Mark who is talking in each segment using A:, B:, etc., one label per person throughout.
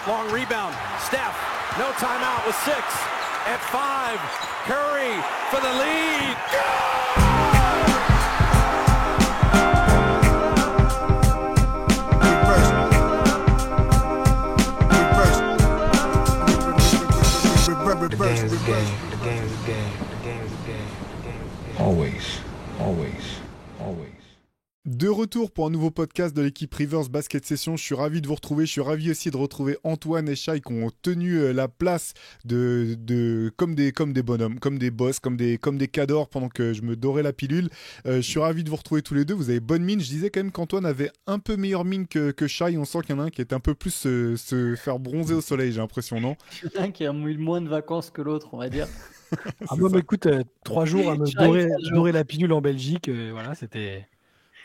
A: long rebound. Steph, no timeout with 6. At 5, Curry for the lead.
B: Always.
C: De retour pour un nouveau podcast de l'équipe Rivers Basket Session. Je suis ravi de vous retrouver. Je suis ravi aussi de retrouver Antoine et Shai qui ont tenu la place comme des bonhommes, comme des boss, comme des cadors pendant que je me dorais la pilule. Je suis ravi de vous retrouver tous les deux. Vous avez bonne mine. Je disais quand même qu'Antoine avait un peu meilleure mine que Shai. On sent qu'il y en a un qui est un peu plus se faire bronzer au soleil, j'ai l'impression, non?
D: Il y en a un qui a eu moins de vacances que l'autre, on va dire.
E: Moi, écoute, 3 jours à me dorer la pilule en Belgique, voilà, c'était...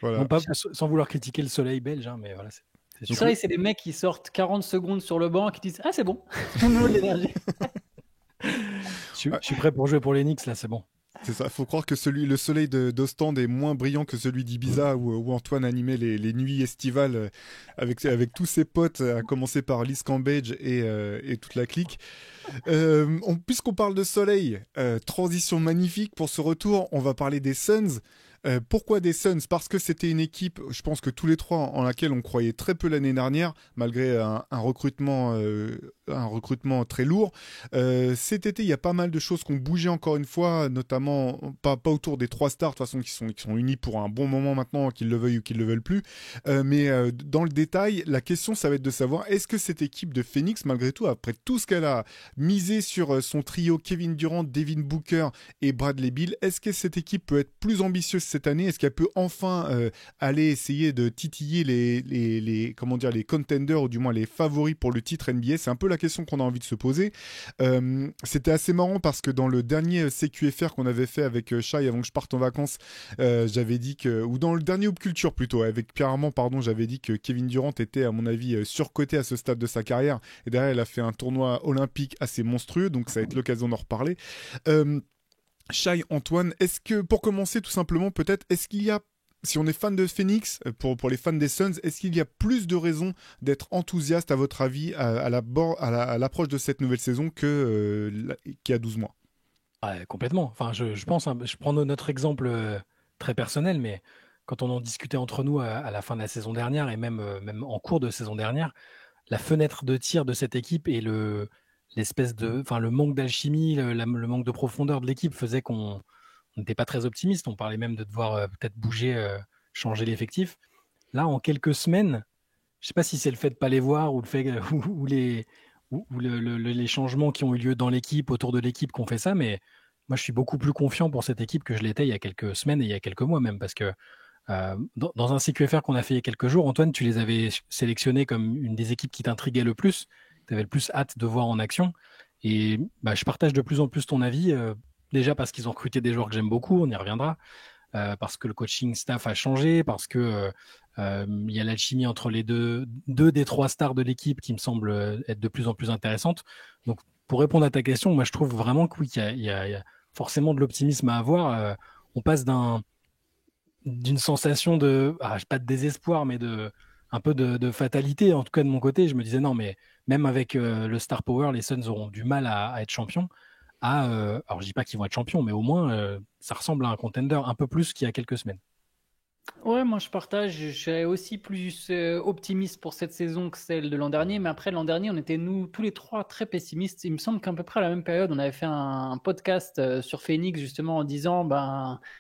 C: Voilà.
E: Non, pas sans vouloir critiquer le soleil belge, hein, mais voilà, c'est
D: sûr. C'est les mecs qui sortent 40 secondes sur le banc et qui disent « Ah, c'est bon, nous de l'énergie. »
E: Je suis prêt pour jouer pour les Knicks, là, c'est bon.
C: C'est ça, il faut croire que le soleil d'Ostende est moins brillant que celui d'Ibiza où Antoine animait les nuits estivales avec tous ses potes, à commencer par Liz Cambage et toute la clique. Puisqu'on parle de soleil, transition magnifique pour ce retour, on va parler des Suns. Pourquoi des Suns? Parce que c'était une équipe, je pense que tous les trois, en laquelle on croyait très peu l'année dernière, malgré un recrutement très lourd. Cet été, il y a pas mal de choses qui ont bougé encore une fois, notamment pas autour des 3 stars, de toute façon, qui sont unis pour un bon moment maintenant, qu'ils le veuillent ou qu'ils le veulent plus. Mais dans le détail, la question, ça va être de savoir, est-ce que cette équipe de Phoenix, malgré tout, après tout ce qu'elle a misé sur son trio Kevin Durant, Devin Booker et Bradley Beal, est-ce que cette équipe peut être plus ambitieuse cette année? Est-ce qu'elle peut enfin aller essayer de titiller les contenders, ou du moins les favoris pour le titre NBA? C'est un peu la question qu'on a envie de se poser. C'était assez marrant parce que dans le dernier CQFR qu'on avait fait avec Shai avant que je parte en vacances, j'avais dit ou dans le dernier Hoop Culture plutôt, avec Pierre Armand, pardon, j'avais dit que Kevin Durant était à mon avis surcoté à ce stade de sa carrière, et derrière il a fait un tournoi olympique assez monstrueux, donc ça va être l'occasion d'en reparler. Shai, Antoine, est-ce que, pour commencer tout simplement, peut-être, est-ce qu'il y a, si on est fan de Phoenix, pour les fans des Suns, est-ce qu'il y a plus de raisons d'être enthousiaste, à votre avis, à l'approche de cette nouvelle saison qu'il y a 12 mois?
E: Ouais, complètement. Enfin, je pense, hein, je prends notre exemple très personnel, mais quand on en discutait entre nous à la fin de la saison dernière et même en cours de saison dernière, la fenêtre de tir de cette équipe et le manque d'alchimie, le manque de profondeur de l'équipe faisait qu'on n'était pas très optimiste. On parlait même de devoir peut-être bouger, changer l'effectif. Là, en quelques semaines, je ne sais pas si c'est le fait de ne pas les voir ou le fait ou les changements qui ont eu lieu dans l'équipe, autour de l'équipe, qu'on fait ça, mais moi, je suis beaucoup plus confiant pour cette équipe que je l'étais il y a quelques semaines et il y a quelques mois même, parce que dans un CQFR qu'on a fait il y a quelques jours, Antoine, tu les avais sélectionnés comme une des équipes qui t'intriguait le plus, tu avais le plus hâte de voir en action, et je partage de plus en plus ton avis, déjà parce qu'ils ont recruté des joueurs que j'aime beaucoup, on y reviendra, parce que le coaching staff a changé, parce que il y a l'alchimie entre les deux des 3 stars de l'équipe qui me semble être de plus en plus intéressante. Donc, pour répondre à ta question, moi je trouve vraiment que oui, il y a forcément de l'optimisme à avoir. On passe d'une sensation pas de désespoir, mais un peu de fatalité, en tout cas de mon côté. Je me disais non, mais même avec le star power, les Suns auront du mal à être champions. Alors je dis pas qu'ils vont être champions, mais au moins ça ressemble à un contender un peu plus qu'il y a quelques semaines.
D: Ouais, moi je partage. Je suis aussi plus optimiste pour cette saison que celle de l'an dernier. Mais après, l'an dernier, on était, nous, tous les trois, très pessimistes. Il me semble qu'à peu près à la même période, on avait fait un podcast sur Phoenix, justement, en disant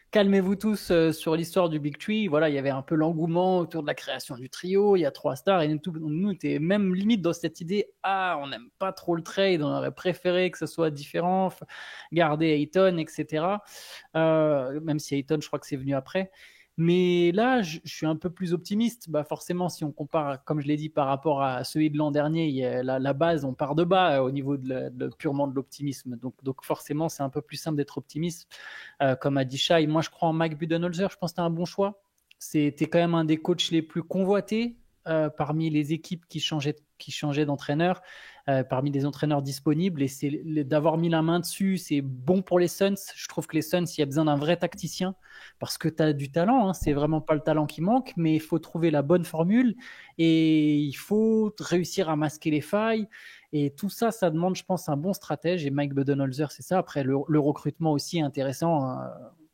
D: calmez-vous tous sur l'histoire du Big Tree. Voilà, il y avait un peu l'engouement autour de la création du trio. Il y a 3 stars. Et nous, on était même limite dans cette idée on n'aime pas trop le trade. On aurait préféré que ce soit différent, garder Ayton, etc. Même si Ayton, je crois que c'est venu après. Mais là, je suis un peu plus optimiste. Forcément, si on compare, comme je l'ai dit, par rapport à celui de l'an dernier, il y a la base, on part de bas au niveau purement de l'optimisme. Donc forcément, c'est un peu plus simple d'être optimiste. Comme a dit Shai, moi je crois en Mike Budenholzer, je pense que c'était un bon choix. C'était quand même un des coachs les plus convoités parmi les équipes qui changeaient d'entraîneur, parmi les entraîneurs disponibles. Et d'avoir mis la main dessus, c'est bon pour les Suns. Je trouve que les Suns, il y a besoin d'un vrai tacticien parce que tu as du talent. Hein, c'est vraiment pas le talent qui manque, mais il faut trouver la bonne formule et il faut réussir à masquer les failles. Et tout ça, ça demande, je pense, un bon stratège. Et Mike Budenholzer, c'est ça. Après, le recrutement aussi est intéressant.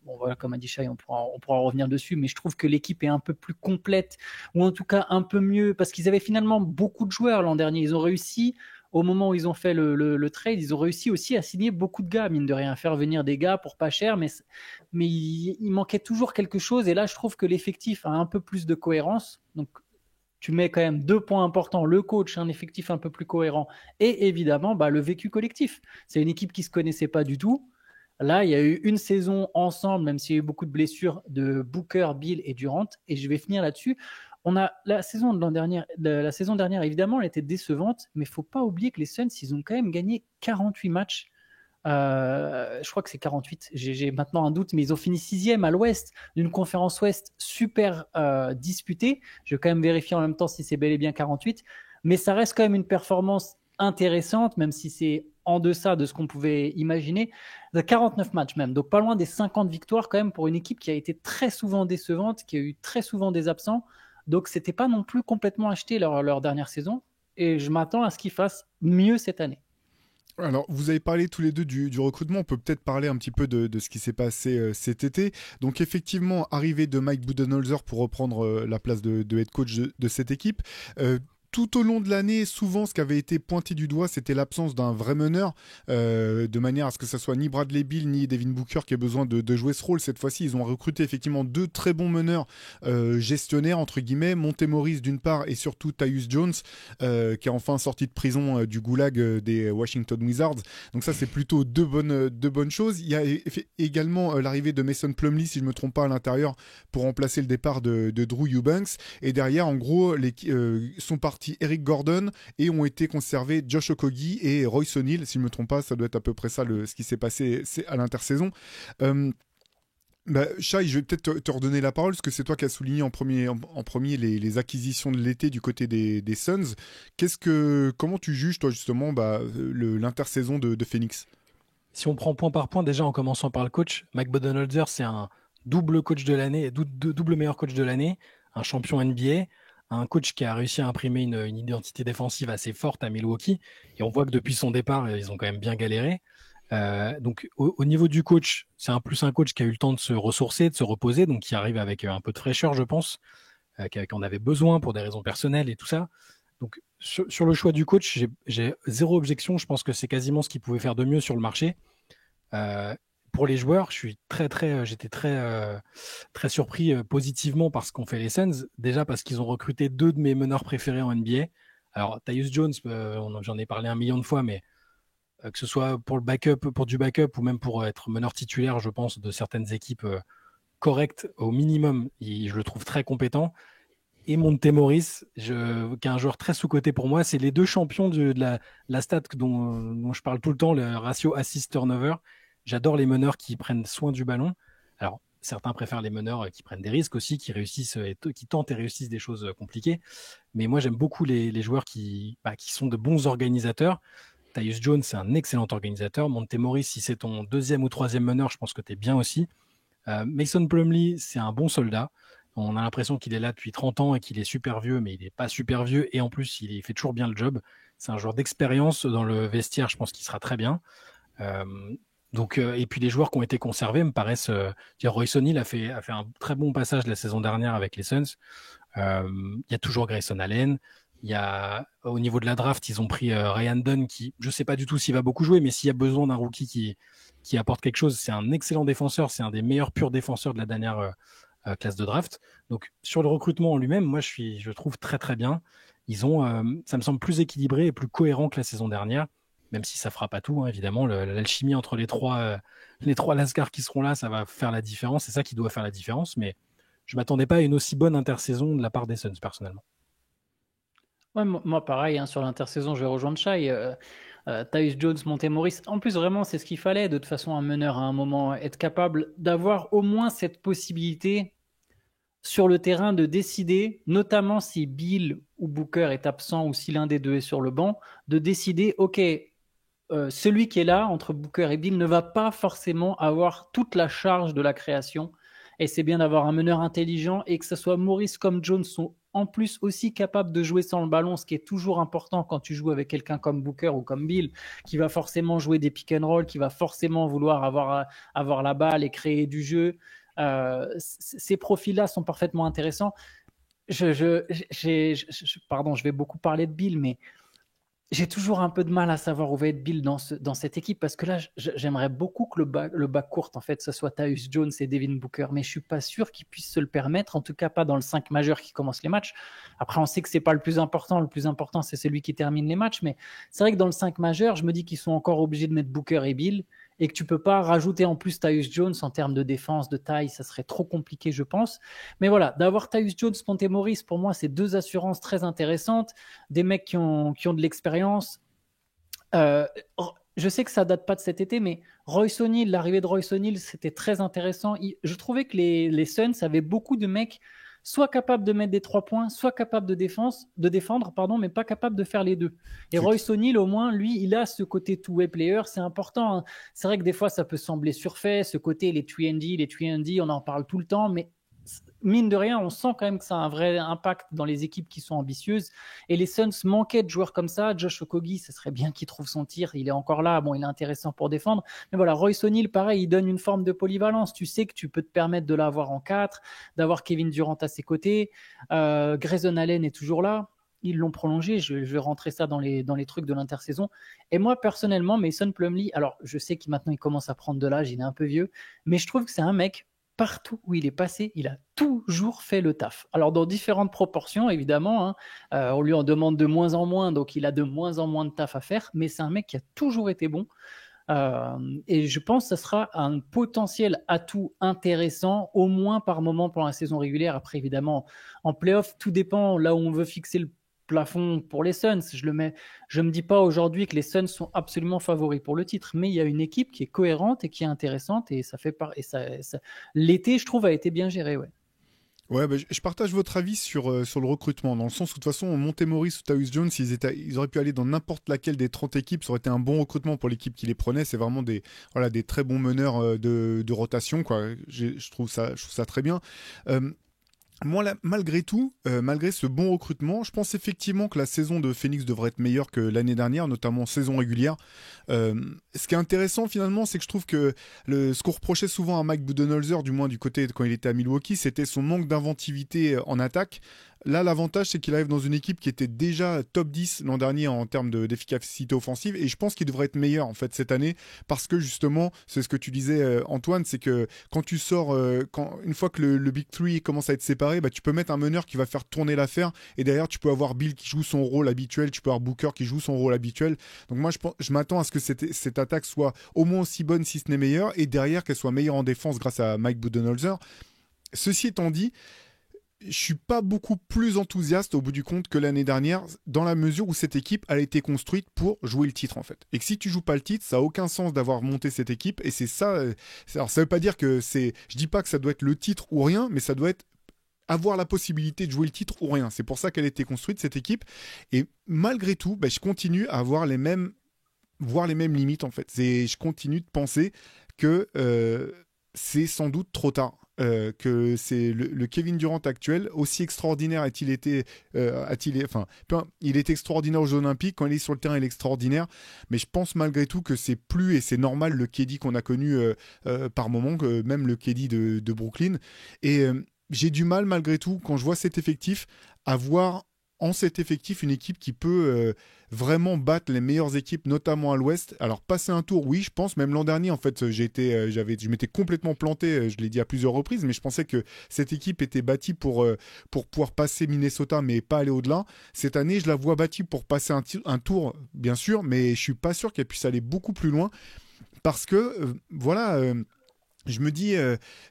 D: Bon, voilà, comme a dit Shai, on pourra revenir dessus, mais je trouve que l'équipe est un peu plus complète, ou en tout cas un peu mieux, parce qu'ils avaient finalement beaucoup de joueurs l'an dernier. Ils ont réussi, au moment où ils ont fait le trade, ils ont réussi aussi à signer beaucoup de gars, mine de rien, faire venir des gars pour pas cher, mais il manquait toujours quelque chose. Et là, je trouve que l'effectif a un peu plus de cohérence. Donc, tu mets quand même 2 points importants, le coach, un effectif un peu plus cohérent, et évidemment le vécu collectif. C'est une équipe qui ne se connaissait pas du tout. Là, il y a eu une saison ensemble, même s'il y a eu beaucoup de blessures, de Booker, Bill et Durant. Et je vais finir là-dessus. On a la saison dernière, évidemment, elle était décevante, mais il ne faut pas oublier que les Suns, ils ont quand même gagné 48 matchs. Je crois que c'est 48. J'ai maintenant un doute, mais ils ont fini 6e à l'ouest d'une conférence ouest super disputée. Je vais quand même vérifier en même temps si c'est bel et bien 48. Mais ça reste quand même une performance intéressante, même si c'est en deçà de ce qu'on pouvait imaginer. 49 matchs même, donc pas loin des 50 victoires quand même pour une équipe qui a été très souvent décevante, qui a eu très souvent des absents. Donc c'était pas non plus complètement acheté leur dernière saison. Et je m'attends à ce qu'ils fassent mieux cette année.
C: Alors, vous avez parlé tous les deux du recrutement. On peut peut-être parler un petit peu de ce qui s'est passé cet été. Donc, effectivement, arrivée de Mike Budenholzer pour reprendre la place de head coach de cette équipe. Tout au long de l'année, souvent, ce qui avait été pointé du doigt, c'était l'absence d'un vrai meneur, de manière à ce que ce soit ni Bradley Beal ni Devin Booker qui ait besoin de jouer ce rôle. Cette fois-ci, ils ont recruté effectivement 2 très bons meneurs gestionnaires, entre guillemets, Monte Morris d'une part et surtout Tyus Jones, qui est enfin sorti de prison du goulag des Washington Wizards. Donc ça, c'est plutôt deux bonnes choses. Il y a également l'arrivée de Mason Plumlee, si je ne me trompe pas, à l'intérieur, pour remplacer le départ de Drew Eubanks. Et derrière, en gros, sont partis Eric Gordon et ont été conservés Josh Okogie et Royce O'Neal, si je ne me trompe pas, ça doit être à peu près ça ce qui s'est passé à l'intersaison. Shai, je vais peut-être te redonner la parole, parce que c'est toi qui as souligné en premier les acquisitions de l'été du côté des Suns. Comment tu juges, toi, justement, l'intersaison de Phoenix?
E: Si on prend point par point, déjà en commençant par le coach, Mike Budenholzer, c'est un double coach de l'année, double meilleur coach de l'année, un champion NBA, un coach qui a réussi à imprimer une identité défensive assez forte à Milwaukee. Et on voit que depuis son départ, ils ont quand même bien galéré. Donc au niveau du coach, c'est un coach qui a eu le temps de se ressourcer, de se reposer, donc qui arrive avec un peu de fraîcheur, je pense, qu'on avait besoin pour des raisons personnelles et tout ça. Donc sur le choix du coach, j'ai zéro objection. Je pense que c'est quasiment ce qu'il pouvait faire de mieux sur le marché. Pour les joueurs, j'étais très surpris positivement par ce qu'ont fait les Suns. Déjà parce qu'ils ont recruté 2 de mes meneurs préférés en NBA. Alors Tyus Jones, j'en ai parlé 1 million de fois, mais que ce soit pour du backup ou même pour être meneur titulaire, je pense, de certaines équipes correctes au minimum, je le trouve très compétent. Et Monte Morris, qui est un joueur très sous-coté pour moi, c'est les 2 champions de la stat dont je parle tout le temps, le ratio assist-turnover. J'adore les meneurs qui prennent soin du ballon. Alors, certains préfèrent les meneurs qui prennent des risques aussi, qui tentent et réussissent des choses compliquées. Mais moi, j'aime beaucoup les joueurs qui sont de bons organisateurs. Tyus Jones, c'est un excellent organisateur. Monte Morris, si c'est ton 2e ou 3e meneur, je pense que tu es bien aussi. Mason Plumlee, c'est un bon soldat. On a l'impression qu'il est là depuis 30 ans et qu'il est super vieux, mais il n'est pas super vieux. Et en plus, il fait toujours bien le job. C'est un joueur d'expérience dans le vestiaire. Je pense qu'il sera très bien. Et puis les joueurs qui ont été conservés me paraissent. Royce O'Neal a fait un très bon passage la saison dernière avec les Suns. Il y a toujours Grayson Allen. Au niveau de la draft, ils ont pris Ryan Dunn, qui, je ne sais pas du tout s'il va beaucoup jouer, mais s'il y a besoin d'un rookie qui apporte quelque chose, c'est un excellent défenseur. C'est un des meilleurs purs défenseurs de la dernière classe de draft. Donc sur le recrutement en lui-même, moi je trouve très très bien. Ça me semble plus équilibré et plus cohérent que la saison dernière. Même si ça fera pas tout, hein, évidemment, l'alchimie entre les trois Lascars qui seront là, ça va faire la différence. C'est ça qui doit faire la différence. Mais je m'attendais pas à une aussi bonne intersaison de la part des Suns, personnellement.
D: Ouais, moi, pareil, sur l'intersaison, je vais rejoindre Shai. Tyus Jones, Monte Morris. En plus, vraiment, c'est ce qu'il fallait. De toute façon, un meneur, à un moment, être capable d'avoir au moins cette possibilité sur le terrain de décider, notamment si Bill ou Booker est absent ou si l'un des deux est sur le banc, de décider, ok, celui qui est là entre Booker et Bill ne va pas forcément avoir toute la charge de la création. Et c'est bien d'avoir un meneur intelligent et que ce soit Morris comme Jones sont en plus aussi capables de jouer sans le ballon, ce qui est toujours important quand tu joues avec quelqu'un comme Booker ou comme Bill, qui va forcément jouer des pick and roll, qui va forcément vouloir avoir la balle et créer du jeu. Ces profils-là sont parfaitement intéressants. Pardon, je vais beaucoup parler de Bill, mais j'ai toujours un peu de mal à savoir où va être Bill dans cette équipe parce que là, j'aimerais beaucoup que le backcourt, en fait, ce soit Tyus Jones et Devin Booker, mais je suis pas sûr qu'ils puissent se le permettre, en tout cas pas dans le 5 majeur qui commence les matchs. Après, on sait que c'est pas le plus important. Le plus important, c'est celui qui termine les matchs, mais c'est vrai que dans le 5 majeur, je me dis qu'ils sont encore obligés de mettre Booker et Bill et que tu peux pas rajouter en plus Tyus Jones en termes de défense, de taille, ça serait trop compliqué, je pense. Mais voilà, d'avoir Tyus Jones, Monte Morris, pour moi, c'est deux assurances très intéressantes, des mecs qui ont de l'expérience. Je sais que ça date pas de cet été, mais Royce O'Neal, l'arrivée de Royce O'Neal, c'était très intéressant. Je trouvais que les Suns avaient beaucoup de mecs soit capables de mettre des 3 points, soit capables de défendre, mais pas capables de faire les deux. Et Royce O'Neal, au moins, lui, il a ce côté two-way player, c'est important. Hein. C'est vrai que des fois, ça peut sembler surfait, ce côté, les 3&D, on en parle tout le temps, mais mine de rien, on sent quand même que ça a un vrai impact dans les équipes qui sont ambitieuses. Et les Suns manquaient de joueurs comme ça. Josh Okogie, ce serait bien qu'il trouve son tir. Il est encore là. Bon, il est intéressant pour défendre. Mais voilà, Royce O'Neal, pareil, il donne une forme de polyvalence. Tu sais que tu peux te permettre de l'avoir en 4, d'avoir Kevin Durant à ses côtés. Grayson Allen est toujours là. Ils l'ont prolongé. Je vais rentrer ça dans les trucs de l'intersaison. Et moi, personnellement, Mason Plumlee, alors je sais qu'il maintenant il commence à prendre de l'âge, il est un peu vieux, mais je trouve que c'est un mec, partout où il est passé, il a toujours fait le taf. Alors, dans différentes proportions, évidemment, hein, on lui en demande de moins en moins, donc il a de moins en moins de taf à faire, mais c'est un mec qui a toujours été bon. Et je pense que ça sera un potentiel atout intéressant, au moins par moment pour la saison régulière. Après, évidemment, en play-off, tout dépend là où on veut fixer le plafond pour les Suns. Je me dis pas aujourd'hui que les Suns sont absolument favoris pour le titre, mais il y a une équipe qui est cohérente et qui est intéressante et ça fait l'été, je trouve, a été bien géré, ouais.
C: Ouais, je partage votre avis sur le recrutement, dans le sens où de toute façon, Monte Morris ou Tyus Jones, ils auraient pu aller dans n'importe laquelle des 30 équipes, ça aurait été un bon recrutement pour l'équipe qui les prenait. C'est vraiment des très bons meneurs de rotation, quoi. Je trouve ça très bien. Moi, là, malgré tout, malgré ce bon recrutement, je pense effectivement que la saison de Phoenix devrait être meilleure que l'année dernière, notamment saison régulière. Ce qui est intéressant finalement, c'est que je trouve que ce qu'on reprochait souvent à Mike Budenholzer, du moins du côté quand il était à Milwaukee, c'était son manque d'inventivité en attaque. Là, l'avantage, c'est qu'il arrive dans une équipe qui était déjà top 10 l'an dernier en termes d'efficacité offensive, et je pense qu'il devrait être meilleur en fait cette année, parce que justement, c'est ce que tu disais Antoine, c'est que quand tu sors, une fois que le Big Three commence à être séparé, tu peux mettre un meneur qui va faire tourner l'affaire, et derrière tu peux avoir Bill qui joue son rôle habituel, tu peux avoir Booker qui joue son rôle habituel. Donc moi je m'attends à ce que cette attaque soit au moins aussi bonne, si ce n'est meilleure, et derrière qu'elle soit meilleure en défense grâce à Mike Budenholzer. Ceci étant dit, je suis pas beaucoup plus enthousiaste au bout du compte que l'année dernière, dans la mesure où cette équipe a été construite pour jouer le titre en fait. Et que si tu joues pas le titre, ça a aucun sens d'avoir monté cette équipe. Et c'est ça. Alors ça veut pas dire que c'est. Je dis pas que ça doit être le titre ou rien, mais ça doit être avoir la possibilité de jouer le titre ou rien. C'est pour ça qu'elle a été construite cette équipe. Et malgré tout, je continue à voir les mêmes limites en fait. Je continue de penser que c'est sans doute trop tard. Que c'est le Kevin Durant actuel, aussi extraordinaire il est extraordinaire aux Jeux Olympiques, quand il est sur le terrain il est extraordinaire, mais je pense malgré tout que c'est plus, et c'est normal, le KD qu'on a connu par moment, même le KD de Brooklyn, et j'ai du mal malgré tout, quand je vois cet effectif, à voir en cet effectif une équipe qui peut vraiment battre les meilleures équipes, notamment à l'Ouest. Alors passer un tour, oui, je pense. Même l'an dernier, en fait, je m'étais complètement planté. Je l'ai dit à plusieurs reprises, mais je pensais que cette équipe était bâtie pour pouvoir passer Minnesota, mais pas aller au-delà. Cette année, je la vois bâtie pour passer un tour, bien sûr, mais je suis pas sûr qu'elle puisse aller beaucoup plus loin, parce que je me dis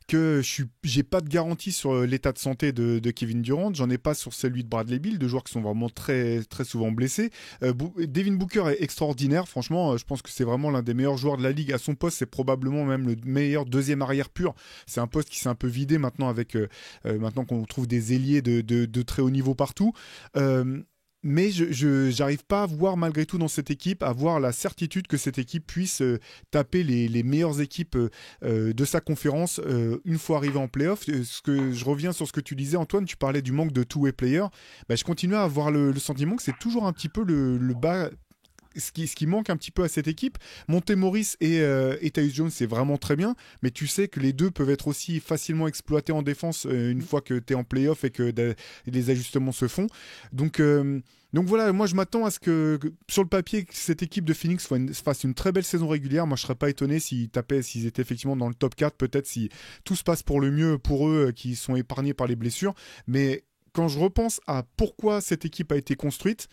C: que j'ai pas de garantie sur l'état de santé de Kevin Durant, j'en ai pas sur celui de Bradley Beal, deux joueurs qui sont vraiment très, très souvent blessés. Devin Booker est extraordinaire, franchement, je pense que c'est vraiment l'un des meilleurs joueurs de la ligue à son poste, c'est probablement même le meilleur deuxième arrière pur. C'est un poste qui s'est un peu vidé maintenant maintenant qu'on trouve des ailiers de très haut niveau partout. Mais je j'arrive pas à voir malgré tout dans cette équipe, à voir la certitude que cette équipe puisse taper les meilleures équipes de sa conférence une fois arrivé en playoff. Je reviens sur ce que tu disais, Antoine, tu parlais du manque de two-way player. Je continue à avoir le sentiment que c'est toujours un petit peu le bas. Ce qui manque un petit peu à cette équipe. Monte Morris et Tyus Jones, c'est vraiment très bien, mais tu sais que les deux peuvent être aussi facilement exploités en défense une fois que tu es en playoff et que les ajustements se font. Donc voilà, moi je m'attends à ce que sur le papier, que cette équipe de Phoenix fasse une très belle saison régulière. Moi je serais pas étonné s'ils étaient effectivement dans le top 4, peut-être si tout se passe pour le mieux pour eux qui sont épargnés par les blessures. Mais quand je repense à pourquoi cette équipe a été construite,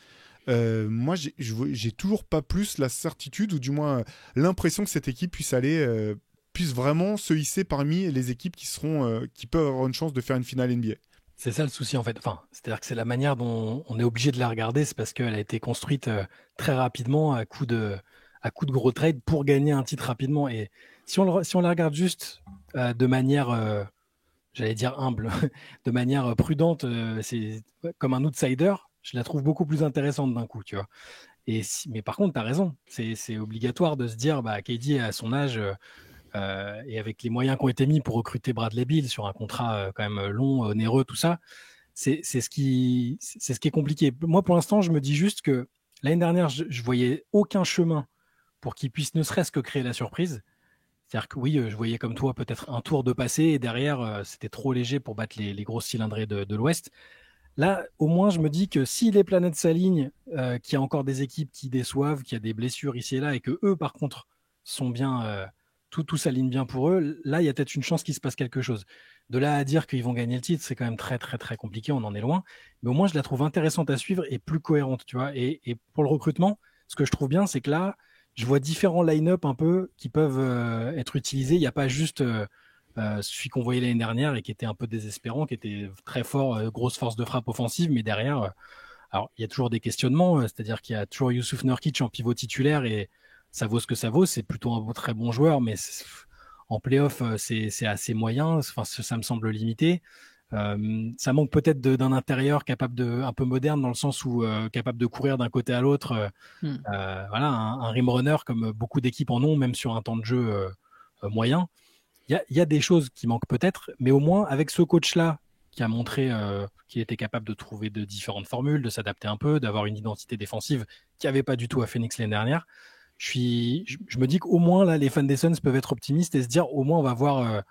C: moi j'ai toujours pas plus la certitude ou du moins l'impression que cette équipe puisse vraiment se hisser parmi les équipes qui peuvent avoir une chance de faire une finale NBA.
E: C'est ça le souci en fait. Enfin, c'est-à-dire que c'est la manière dont on est obligé de la regarder, c'est parce qu'elle a été construite très rapidement à coup de gros trades pour gagner un titre rapidement. Et si on la regarde juste de manière, j'allais dire humble, de manière prudente, c'est comme un outsider, je la trouve beaucoup plus intéressante d'un coup, tu vois. Mais par contre, tu as raison, c'est obligatoire de se dire, KD à son âge et avec les moyens qui ont été mis pour recruter Bradley Beal sur un contrat quand même long, onéreux, tout ça, c'est ce qui est compliqué. Moi, pour l'instant, je me dis juste que l'année dernière, je voyais aucun chemin pour qu'il puisse ne serait-ce que créer la surprise. C'est-à-dire que oui, je voyais comme toi peut-être un tour de passé et derrière, c'était trop léger pour battre les grosses cylindrées de l'Ouest. Là, au moins, je me dis que si les planètes s'alignent, qu'il y a encore des équipes qui déçoivent, qu'il y a des blessures ici et là, et que eux, par contre, sont bien, tout s'aligne bien pour eux, là, il y a peut-être une chance qu'il se passe quelque chose. De là à dire qu'ils vont gagner le titre, c'est quand même très, très, très compliqué, on en est loin. Mais au moins, je la trouve intéressante à suivre et plus cohérente, tu vois. Et pour le recrutement, ce que je trouve bien, c'est que là, je vois différents line-up un peu qui peuvent être utilisés. Il n'y a pas juste... celui qu'on voyait l'année dernière et qui était un peu désespérant, qui était très fort, grosse force de frappe offensive, mais derrière, alors il y a toujours des questionnements, c'est-à-dire qu'il y a toujours Yusuf Nurkic en pivot titulaire et ça vaut ce que ça vaut, c'est plutôt un très bon joueur, mais en playoff, c'est assez moyen, enfin, ça me semble limité. Ça manque peut-être d'un intérieur capable un peu moderne dans le sens où capable de courir d'un côté à l'autre, voilà, un rim runner comme beaucoup d'équipes en ont, même sur un temps de jeu moyen. Il y a des choses qui manquent peut-être, mais au moins avec ce coach-là qui a montré qu'il était capable de trouver de différentes formules, de s'adapter un peu, d'avoir une identité défensive qu'il n'y avait pas du tout à Phoenix l'année dernière, je me dis qu'au moins là, les fans des Suns peuvent être optimistes et se dire au moins on va voir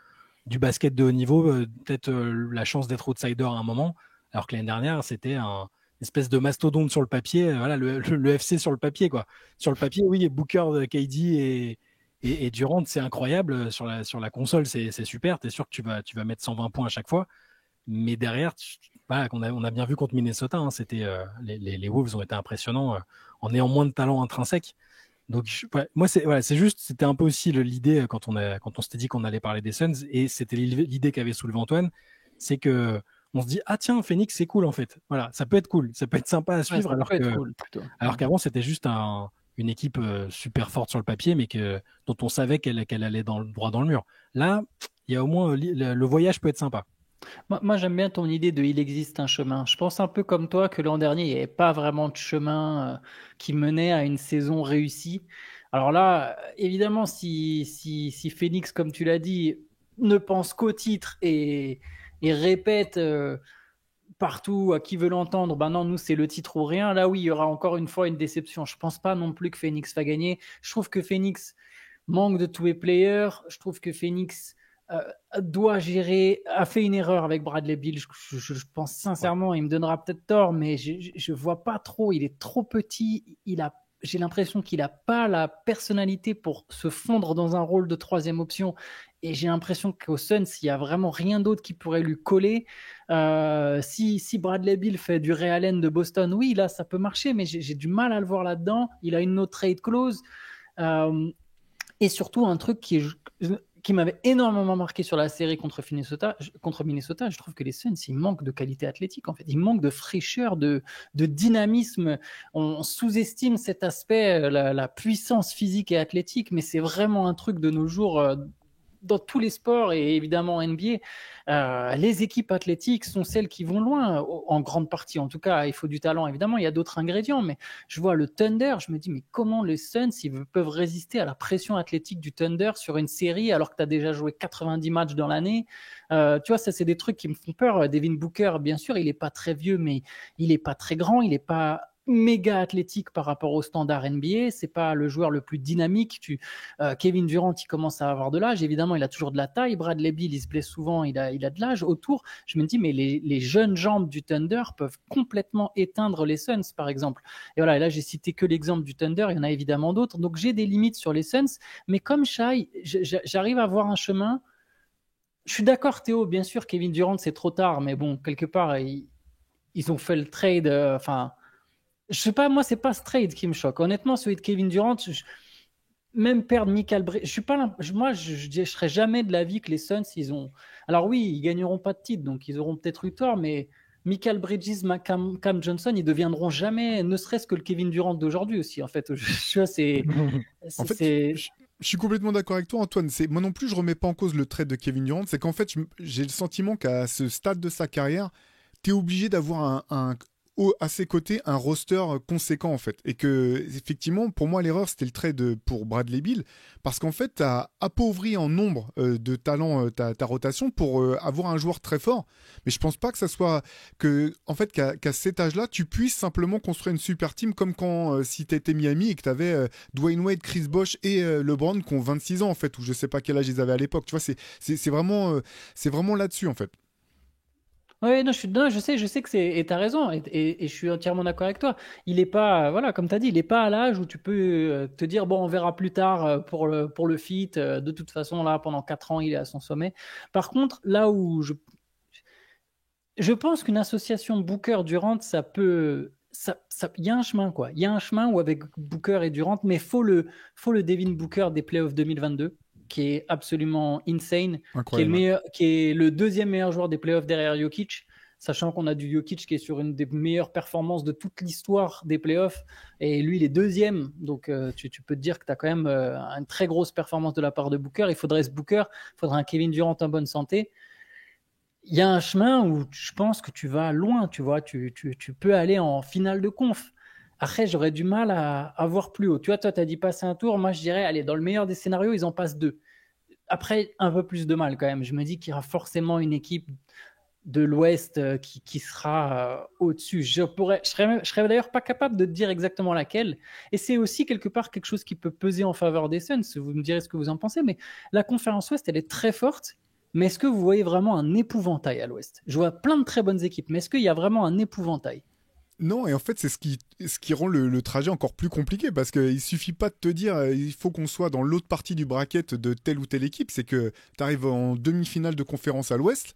E: du basket de haut niveau, peut-être la chance d'être outsider à un moment, alors que l'année dernière c'était une espèce de mastodonte sur le papier, voilà, le FC sur le papier, quoi. Sur le papier, oui, Booker, KD et Durant, c'est incroyable sur la console, c'est super. T'es sûr que tu vas mettre 120 points à chaque fois, mais derrière, voilà, on a bien vu contre Minnesota, hein, c'était les Wolves ont été impressionnants en ayant moins de talent intrinsèque. Donc moi c'est juste, c'était un peu aussi l'idée quand on s'était dit qu'on allait parler des Suns, et c'était l'idée qu'avait soulevé Antoine, c'est que on se dit tiens, Phoenix c'est cool en fait. Voilà, ça peut être cool, ça peut être sympa à suivre, alors qu'avant c'était juste une équipe super forte sur le papier, mais dont on savait qu'elle allait droit dans le mur. Là, il y a au moins le voyage peut être sympa.
D: Moi, j'aime bien ton idée de il existe un chemin. Je pense un peu comme toi que l'an dernier, il n'y avait pas vraiment de chemin qui menait à une saison réussie. Alors là, évidemment, si Phoenix, comme tu l'as dit, ne pense qu'au titre et répète partout à qui veut l'entendre, non, nous c'est le titre ou rien. Là oui, il y aura encore une fois une déception. Je pense pas non plus que Phoenix va gagner. Je trouve que Phoenix manque de two-way player. Je trouve que Phoenix doit gérer, a fait une erreur avec Bradley Beal. Je pense sincèrement, il me donnera peut-être tort, mais je vois pas trop. Il est trop petit. J'ai l'impression qu'il n'a pas la personnalité pour se fondre dans un rôle de troisième option. Et j'ai l'impression qu'au Suns, il n'y a vraiment rien d'autre qui pourrait lui coller. Si Bradley Beal fait du Ray Allen de Boston, oui, là, ça peut marcher, mais j'ai du mal à le voir là-dedans. Il a une no trade clause. Et surtout, un truc qui m'avait énormément marqué sur la série contre Minnesota, je trouve que les Suns, ils manquent de qualité athlétique, en fait. Ils manquent de fraîcheur, de dynamisme. On sous-estime cet aspect, la puissance physique et athlétique, mais c'est vraiment un truc de nos jours, dans tous les sports et évidemment en NBA, les équipes athlétiques sont celles qui vont loin, en grande partie. En tout cas, il faut du talent, évidemment. Il y a d'autres ingrédients, mais je vois le Thunder, je me dis, mais comment les Suns ils peuvent résister à la pression athlétique du Thunder sur une série alors que tu as déjà joué 90 matchs dans l'année? Tu vois, ça, c'est des trucs qui me font peur. Devin Booker, bien sûr, il n'est pas très vieux, mais il n'est pas très grand, il n'est pas méga athlétique par rapport au standard NBA, c'est pas le joueur le plus dynamique. Kevin Durant, il commence à avoir de l'âge, évidemment, il a toujours de la taille. Bradley Beal, il se blesse souvent, il a de l'âge autour. Je me dis, mais les jeunes jambes du Thunder peuvent complètement éteindre les Suns, par exemple. Et voilà, et là, j'ai cité que l'exemple du Thunder, il y en a évidemment d'autres. Donc, j'ai des limites sur les Suns, mais comme Shai, j'arrive à voir un chemin. Je suis d'accord, Théo, bien sûr, Kevin Durant, c'est trop tard, mais bon, quelque part, ils ont fait le trade, je sais pas, moi, c'est pas ce trade qui me choque. Honnêtement, celui de Kevin Durant, même perdre Michael Bridges, je serais jamais de l'avis que les Suns, ils ont. Alors oui, ils gagneront pas de titre, donc ils auront peut-être eu tort, mais Michael Bridges, Cam Johnson, ils deviendront jamais, ne serait-ce que le Kevin Durant d'aujourd'hui aussi. En fait,
C: En fait, je suis complètement d'accord avec toi, Antoine. Moi non plus, je remets pas en cause le trade de Kevin Durant. C'est qu'en fait, j'ai le sentiment qu'à ce stade de sa carrière, tu es obligé d'avoir à ses côtés un roster conséquent en fait, et que effectivement pour moi l'erreur c'était le trade pour Bradley Beal, parce qu'en fait tu as appauvri en nombre de talents ta rotation pour avoir un joueur très fort, mais je pense pas que ça soit que en fait qu'à cet âge-là tu puisses simplement construire une super team comme quand si tu étais Miami et que tu avais Dwayne Wade, Chris Bosh et LeBron qui ont 26 ans en fait, ou je sais pas quel âge ils avaient à l'époque, tu vois, c'est vraiment là-dessus en fait.
D: Oui, non, je sais que c'est, et t'as raison, et je suis entièrement d'accord avec toi. Il est pas, voilà, comme t'as dit, il est pas à l'âge où tu peux te dire, bon, on verra plus tard pour le fit. De toute façon, là, pendant 4 ans, il est à son sommet. Par contre, là où je pense qu'une association Booker-Durant, il y a un chemin, quoi. Il y a un chemin où avec Booker et Durant, mais faut le Devin Booker des playoffs 2022. Qui est absolument insane, qui est le deuxième meilleur joueur des playoffs derrière Jokic, sachant qu'on a du Jokic qui est sur une des meilleures performances de toute l'histoire des playoffs, et lui il est deuxième, donc tu peux te dire que tu as quand même une très grosse performance de la part de Booker. Il faudrait un Kevin Durant en bonne santé. Il y a un chemin où je pense que tu vas loin, tu vois, tu peux aller en finale de conf. Après, j'aurais du mal à voir plus haut. Tu vois, toi, tu as dit passer un tour. Moi, je dirais, allez, dans le meilleur des scénarios, ils en passent 2. Après, un peu plus de mal quand même. Je me dis qu'il y aura forcément une équipe de l'Ouest qui sera au-dessus. Je serais d'ailleurs pas capable de te dire exactement laquelle. Et c'est aussi quelque part quelque chose qui peut peser en faveur des Suns. Vous me direz ce que vous en pensez. Mais la conférence Ouest, elle est très forte. Mais est-ce que vous voyez vraiment un épouvantail à l'Ouest? Je vois plein de très bonnes équipes. Mais est-ce qu'il y a vraiment un épouvantail?
C: Non, et en fait, c'est ce qui rend le trajet encore plus compliqué, parce qu'il suffit pas de te dire il faut qu'on soit dans l'autre partie du bracket de telle ou telle équipe, c'est que tu arrives en demi-finale de conférence à l'Ouest,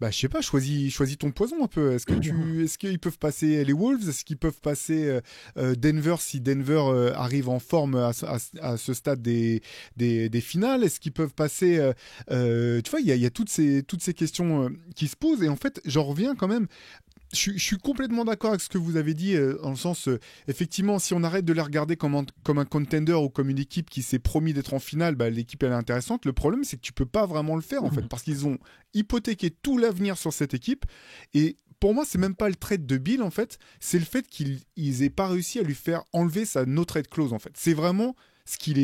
C: bah je sais pas, choisis ton poison un peu. Est-ce qu'ils peuvent passer les Wolves? Est-ce qu'ils peuvent passer Denver si Denver arrive en forme à ce stade des finales? Est-ce qu'ils peuvent passer tu vois, il y a toutes ces questions qui se posent, et en fait, j'en reviens quand même. Je suis complètement d'accord avec ce que vous avez dit, dans le sens, effectivement, si on arrête de les regarder comme un contender ou comme une équipe qui s'est promis d'être en finale, bah, l'équipe elle est intéressante. Le problème, c'est que tu peux pas vraiment le faire, en fait, parce qu'ils ont hypothéqué tout l'avenir sur cette équipe. Et pour moi, c'est même pas le trade de Bill, en fait, c'est le fait qu'ils aient pas réussi à lui faire enlever sa no trade clause, en fait. C'est vraiment ce qu'il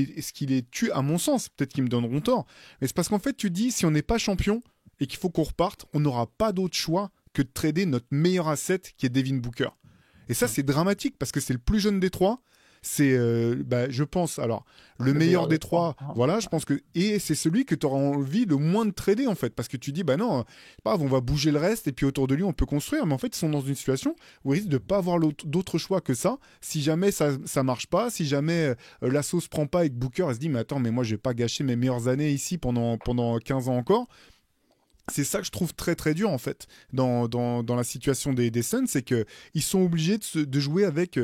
C: est tué, à mon sens. Peut-être qu'ils me donneront tort, mais c'est parce qu'en fait, tu dis, si on n'est pas champion et qu'il faut qu'on reparte, on n'aura pas d'autre choix que de trader notre meilleur asset qui est Devin Booker. Et ça, c'est dramatique parce que c'est le plus jeune des trois. C'est, je pense, alors, le meilleur des trois, voilà, je pense que. Et c'est celui que tu auras envie le moins de trader, en fait. Parce que tu dis, bah non, c'est pas grave, on va bouger le reste et puis autour de lui, on peut construire. Mais en fait, ils sont dans une situation où ils risquent de pas avoir d'autre choix que ça. Si jamais ça marche pas, si jamais la sauce prend pas et que Booker, elle se dit, mais attends, mais moi, je vais pas gâcher mes meilleures années ici pendant 15 ans encore. C'est ça que je trouve très très dur en fait dans la situation des Suns, c'est qu'ils sont obligés de jouer avec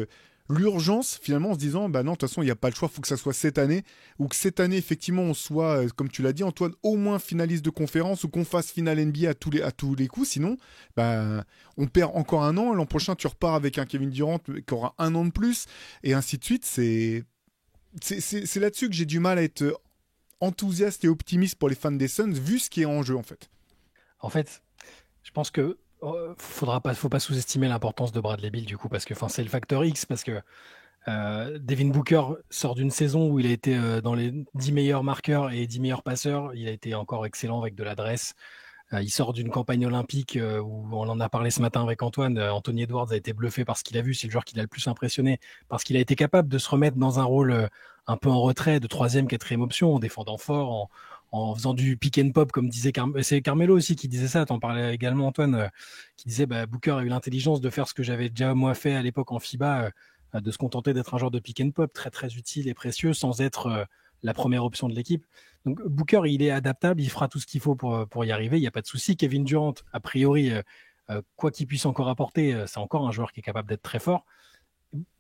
C: l'urgence finalement en se disant bah non, de toute façon il n'y a pas le choix, il faut que ça soit cette année, ou que cette année effectivement on soit, comme tu l'as dit Antoine, au moins finaliste de conférence, ou qu'on fasse finale NBA à tous les coups, sinon bah, on perd encore un an, l'an prochain tu repars avec un Kevin Durant qui aura un an de plus, et ainsi de suite. C'est là-dessus que j'ai du mal à être enthousiaste et optimiste pour les fans des Suns, vu ce qui est en jeu en fait.
E: En fait, je pense que faut pas sous-estimer l'importance de Bradley Beal du coup, parce que c'est le facteur X, parce que Devin Booker sort d'une saison où il a été dans les 10 meilleurs marqueurs et 10 meilleurs passeurs. Il a été encore excellent avec de l'adresse. Il sort d'une campagne olympique où on en a parlé ce matin avec Antoine. Anthony Edwards a été bluffé par ce qu'il a vu. C'est le joueur qui l'a le plus impressionné parce qu'il a été capable de se remettre dans un rôle un peu en retrait, de troisième, quatrième option, en défendant fort, en faisant du pick and pop, comme disait c'est Carmelo aussi qui disait ça. T'en parlais également, Antoine, qui disait Booker a eu l'intelligence de faire ce que j'avais déjà moi fait à l'époque en FIBA, de se contenter d'être un joueur de pick and pop très très utile et précieux sans être la première option de l'équipe. Donc Booker, il est adaptable, il fera tout ce qu'il faut pour y arriver, il n'y a pas de souci. Kevin Durant, a priori, quoi qu'il puisse encore apporter, c'est encore un joueur qui est capable d'être très fort.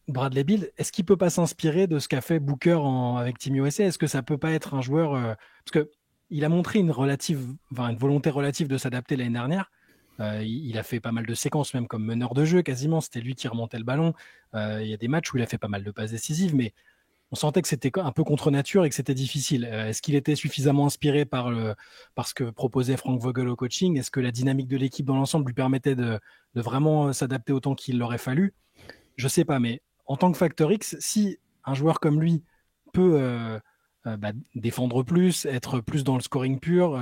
E: Bradley Beal, est-ce qu'il peut pas s'inspirer de ce qu'a fait Booker avec Team USA? Est-ce que ça peut pas être un joueur parce que il a montré une volonté relative de s'adapter l'année dernière. Il a fait pas mal de séquences, même comme meneur de jeu, quasiment. C'était lui qui remontait le ballon. Il y a des matchs où il a fait pas mal de passes décisives, mais on sentait que c'était un peu contre nature et que c'était difficile. Est-ce qu'il était suffisamment inspiré par ce que proposait Frank Vogel au coaching? Est-ce que la dynamique de l'équipe dans l'ensemble lui permettait de vraiment s'adapter autant qu'il l'aurait fallu? Je sais pas, mais en tant que facteur X, si un joueur comme lui peut défendre plus, être plus dans le scoring pur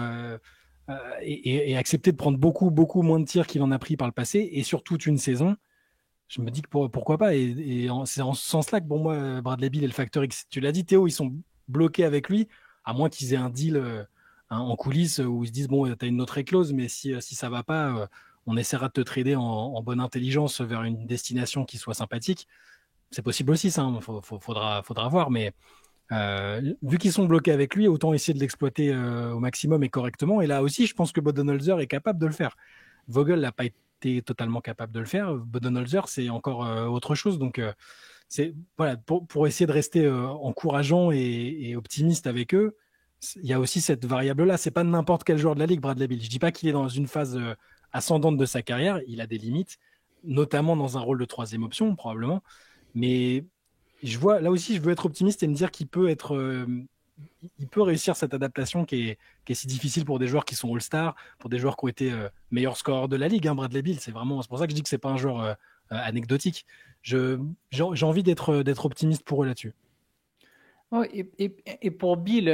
E: et accepter de prendre beaucoup, beaucoup moins de tirs qu'il en a pris par le passé, et sur toute une saison, je me dis que pourquoi pas. C'est en ce sens-là que pour moi, Bradley Beal est le facteur X. Tu l'as dit, Théo, ils sont bloqués avec lui, à moins qu'ils aient un deal en coulisses où ils se disent bon, t'as une autre éclose, mais si ça va pas, on essaiera de te trader en bonne intelligence vers une destination qui soit sympathique. C'est possible aussi, ça. Faudra voir, mais vu qu'ils sont bloqués avec lui, autant essayer de l'exploiter au maximum et correctement. Et là aussi, je pense que Budenholzer est capable de le faire. Vogel n'a pas été totalement capable de le faire. Budenholzer, c'est encore autre chose. Donc, c'est voilà, pour essayer de rester encourageant et optimiste avec eux, il y a aussi cette variable-là. C'est pas n'importe quel joueur de la ligue, Bradley Beal. Je dis pas qu'il est dans une phase ascendante de sa carrière. Il a des limites, notamment dans un rôle de troisième option, probablement. Mais là aussi, je veux être optimiste et me dire qu'il peut il peut réussir cette adaptation qui est si difficile pour des joueurs qui sont All-Star, pour des joueurs qui ont été meilleurs scoreurs de la ligue. Bradley Beal, c'est pour ça que je dis que c'est pas un joueur anecdotique. J'ai envie d'être optimiste pour eux là-dessus.
D: Oh, et pour Bill,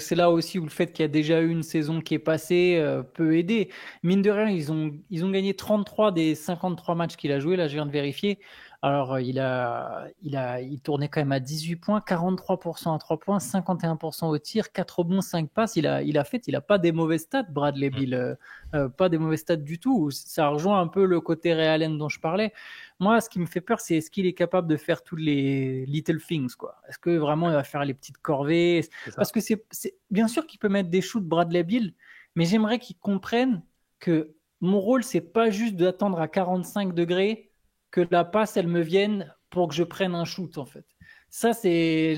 D: c'est là aussi où le fait qu'il y a déjà eu une saison qui est passée peut aider. Mine de rien, ils ont gagné 33 des 53 matchs qu'il a joué. Là, je viens de vérifier. Alors, il tournait quand même à 18 points, 43% à 3 points, 51% au tir, 4 rebonds, 5 passes. Il a pas des mauvais stats, Bradley Beal. Pas des mauvais stats du tout. Ça rejoint un peu le côté Ray Allen dont je parlais. Moi, ce qui me fait peur, c'est est-ce qu'il est capable de faire tous les little things, quoi. Est-ce que vraiment il va faire les petites corvées? Parce que c'est bien sûr qu'il peut mettre des shoots Bradley Beal, mais j'aimerais qu'il comprenne que mon rôle, c'est pas juste d'attendre à 45 degrés que la passe, elle me vienne pour que je prenne un shoot, en fait. Ça, c'est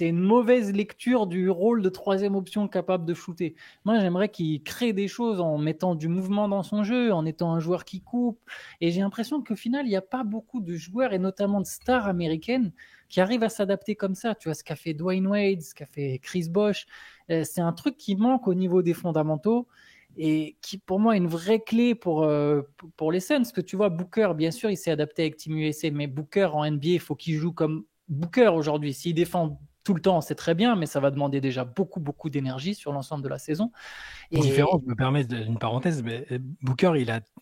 D: une mauvaise lecture du rôle de troisième option capable de shooter. Moi, j'aimerais qu'il crée des choses en mettant du mouvement dans son jeu, en étant un joueur qui coupe. Et j'ai l'impression qu'au final, il n'y a pas beaucoup de joueurs, et notamment de stars américaines, qui arrivent à s'adapter comme ça. Tu vois, ce qu'a fait Dwayne Wade, ce qu'a fait Chris Bosh, c'est un truc qui manque au niveau des fondamentaux et qui, pour moi, est une vraie clé pour les Suns. Parce que tu vois, Booker, bien sûr, il s'est adapté avec Team USA, mais Booker en NBA, il faut qu'il joue comme Booker aujourd'hui. S'il défend tout le temps, c'est très bien, mais ça va demander déjà beaucoup, beaucoup d'énergie sur l'ensemble de la saison.
E: Pour différence, je me permets une parenthèse, mais Booker,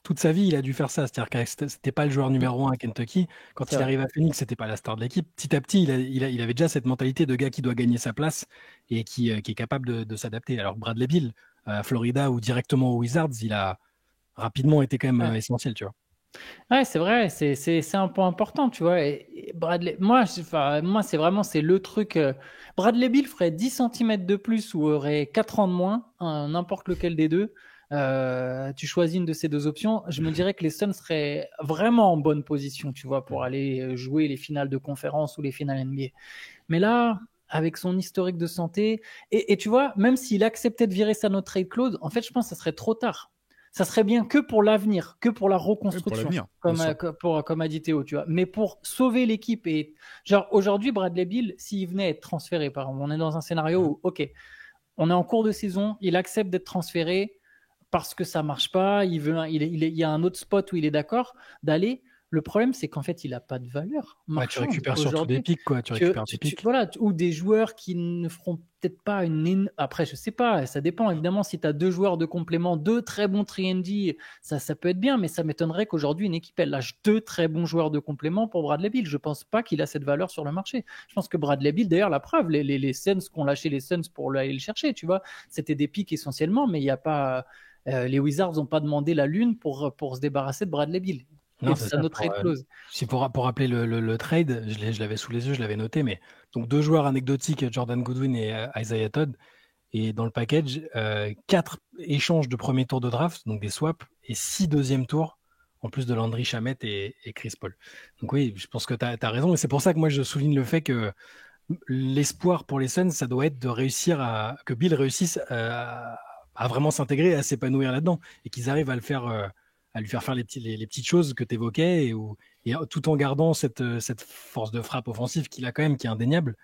E: toute sa vie, il a dû faire ça. C'est-à-dire que c'était pas le joueur numéro 1 à Kentucky. Quand il arrive à Phoenix, c'était pas la star de l'équipe. Petit à petit, il avait déjà cette mentalité de gars qui doit gagner sa place et qui est capable de s'adapter. Alors Bradley Beal, à Florida ou directement aux Wizards, il a rapidement été quand même essentiel, tu vois.
D: Ouais, c'est vrai, c'est un point important, tu vois. Et Bradley, moi, c'est vraiment le truc. Bradley Beal ferait 10 cm de plus ou aurait 4 ans de moins, n'importe lequel des deux. tu choisis une de ces deux options, je me dirais que les Suns seraient vraiment en bonne position, tu vois, pour aller jouer les finales de conférence ou les finales NBA. Mais là, avec son historique de santé, et tu vois, même s'il acceptait de virer sa no trade clause, en fait, je pense que ça serait trop tard. Ça serait bien que pour l'avenir, que pour la reconstruction, comme a dit Théo, tu vois. Mais pour sauver l'équipe et genre aujourd'hui, Bradley Beal, s'il venait être transféré, par exemple, on est dans un scénario où, ok, on est en cours de saison, il accepte d'être transféré parce que ça marche pas, il y a un autre spot où il est d'accord d'aller. Le problème, c'est qu'en fait, il n'a pas de valeur.
E: Tu récupères surtout des pics, quoi. Tu récupères des pics.
D: Voilà, ou des joueurs qui ne feront peut-être pas Après, je sais pas, ça dépend. Évidemment, si tu as 2 joueurs de complément, 2 très bons 3&D, ça peut être bien, mais ça m'étonnerait qu'aujourd'hui, une équipe, elle lâche 2 très bons joueurs de complément pour Bradley Beal. Je pense pas qu'il a cette valeur sur le marché. Je pense que Bradley Beal, d'ailleurs, la preuve, les Suns qu'ont lâché les Suns pour aller le chercher, tu vois, c'était des pics essentiellement, mais il n'y a pas. Les Wizards n'ont pas demandé la lune pour se débarrasser de Bradley Beal.
E: Non, c'est ça, notre trade clause. Pour rappeler le trade, je l'avais sous les yeux, je l'avais noté, mais donc 2 joueurs anecdotiques, Jordan Goodwin et Isaiah Todd, et dans le package, 4 échanges de premier tour de draft, donc des swaps, et 6 deuxième tours, en plus de Landry Shamet et Chris Paul. Donc oui, je pense que tu as raison, et c'est pour ça que moi je souligne le fait que l'espoir pour les Suns, ça doit être de réussir que Bill réussisse à vraiment s'intégrer, à s'épanouir là-dedans, et qu'ils arrivent à le faire... à lui faire les petites choses que tu évoquais et tout en gardant cette force de frappe offensive qu'il a quand même, qui est indéniable.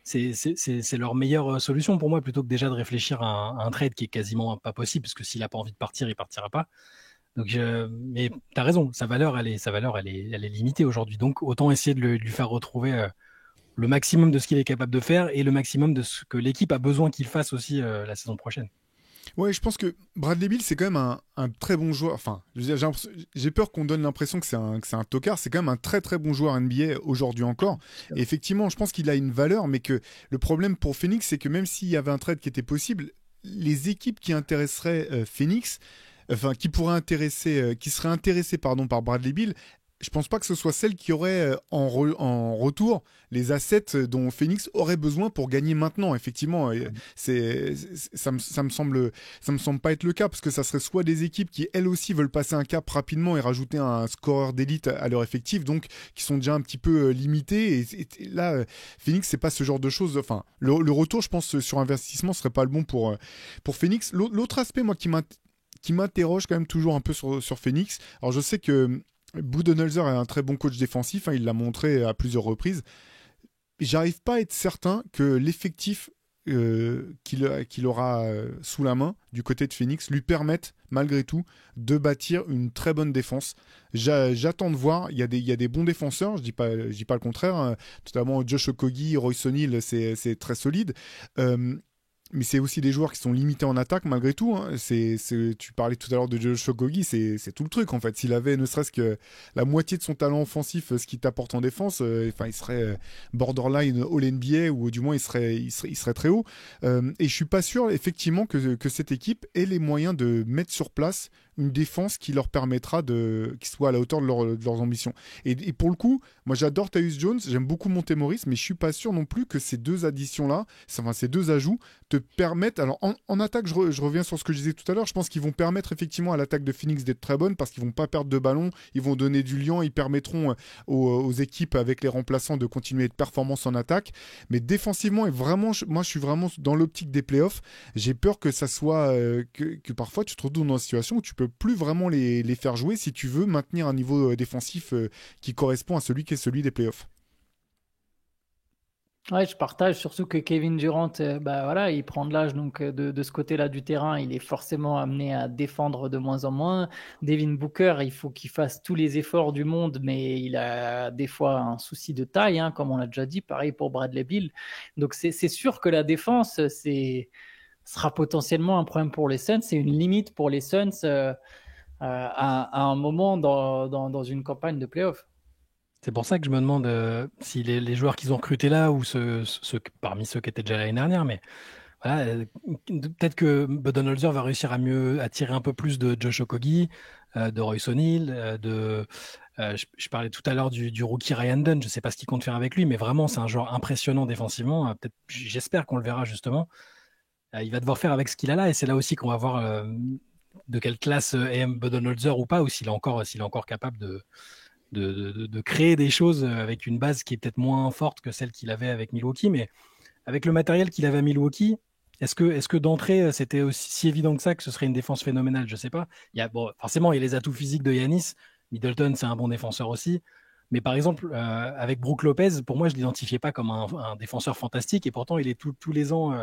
E: C'est leur meilleure solution pour moi, plutôt que déjà de réfléchir à un trade qui est quasiment pas possible, parce que s'il n'a pas envie de partir, il partira pas. Donc, mais tu as raison, sa valeur, elle est limitée aujourd'hui. Donc, autant essayer de lui faire retrouver le maximum de ce qu'il est capable de faire et le maximum de ce que l'équipe a besoin qu'il fasse aussi la saison prochaine.
C: Ouais, je pense que Bradley Beal, c'est quand même un très bon joueur. Enfin, j'ai peur qu'on donne l'impression que c'est un tocard. C'est quand même un très très bon joueur NBA aujourd'hui encore. Et effectivement, je pense qu'il a une valeur, mais que le problème pour Phoenix, c'est que même s'il y avait un trade qui était possible, les équipes qui intéresseraient Phoenix, qui seraient intéressées par Bradley Beal, je pense pas que ce soit celle qui aurait en retour les assets dont Phoenix aurait besoin pour gagner maintenant. Effectivement, ça me semble pas être le cas, parce que ça serait soit des équipes qui elles aussi veulent passer un cap rapidement et rajouter un scoreur d'élite à leur effectif, donc qui sont déjà un petit peu limités. Et là, Phoenix, c'est pas ce genre de choses. Enfin, le retour, je pense, sur investissement serait pas le bon pour Phoenix. L'autre aspect, moi, qui m'interroge quand même toujours un peu sur Phoenix. Alors, je sais que Budenholzer est un très bon coach défensif, il l'a montré à plusieurs reprises. J'arrive pas à être certain que l'effectif qu'il aura sous la main du côté de Phoenix lui permette malgré tout de bâtir une très bonne défense. J'attends de voir. Il y a des bons défenseurs, je dis pas le contraire, notamment Josh Okogie, Royce O'Neal, c'est très solide. Mais c'est aussi des joueurs qui sont limités en attaque malgré tout. Tu parlais tout à l'heure de Josh Okogie, c'est tout le truc en fait. S'il avait ne serait-ce que la moitié de son talent offensif, ce qu'il t'apporte en défense, il serait borderline All-NBA, ou du moins il serait très haut. Et je suis pas sûr effectivement que cette équipe ait les moyens de mettre sur place une défense qui leur permettra qu'ils soient à la hauteur de leurs ambitions. Et pour le coup, moi j'adore Tyus Jones, j'aime beaucoup Monte Morris, mais je suis pas sûr non plus que ces deux additions-là, ces deux ajouts, te permettent... Alors en attaque, je reviens sur ce que je disais tout à l'heure, je pense qu'ils vont permettre effectivement à l'attaque de Phoenix d'être très bonne, parce qu'ils vont pas perdre de ballon, ils vont donner du liant, ils permettront aux équipes avec les remplaçants de continuer à être performances en attaque. Mais défensivement, et vraiment, moi je suis vraiment dans l'optique des playoffs, j'ai peur que ça soit... que parfois tu te retrouves dans une situation où tu peux plus vraiment les faire jouer si tu veux maintenir un niveau défensif qui correspond à celui qui est celui des playoffs.
D: Ouais, je partage, surtout que Kevin Durant, il prend de l'âge, donc de ce côté-là du terrain, il est forcément amené à défendre de moins en moins. Devin Booker, il faut qu'il fasse tous les efforts du monde, mais il a des fois un souci de taille, comme on l'a déjà dit, pareil pour Bradley Beal. Donc c'est sûr que la défense, sera potentiellement un problème pour les Suns, c'est une limite pour les Suns à un moment dans une campagne de playoff.
E: C'est pour ça que je me demande si les joueurs qu'ils ont recrutés là, ou parmi ceux qui étaient déjà l'année dernière, mais voilà, peut-être que Budenholzer va réussir à mieux attirer un peu plus de Josh Okogie, de Royce O'Neal, je parlais tout à l'heure du rookie Ryan Dunn, je ne sais pas ce qu'il compte faire avec lui, mais vraiment c'est un joueur impressionnant défensivement. J'espère qu'on le verra justement. Il va devoir faire avec ce qu'il a là, et c'est là aussi qu'on va voir de quelle classe est Budenholzer ou pas, ou s'il est encore capable de créer des choses avec une base qui est peut-être moins forte que celle qu'il avait avec Milwaukee. Mais avec le matériel qu'il avait à Milwaukee, est-ce que d'entrée, c'était aussi si évident que ça que ce serait une défense phénoménale? Je sais pas. Forcément, il y a les atouts physiques de Giannis. Middleton, c'est un bon défenseur aussi. Mais par exemple, avec Brook Lopez, pour moi, je ne l'identifiais pas comme un défenseur fantastique. Et pourtant, il est tous les ans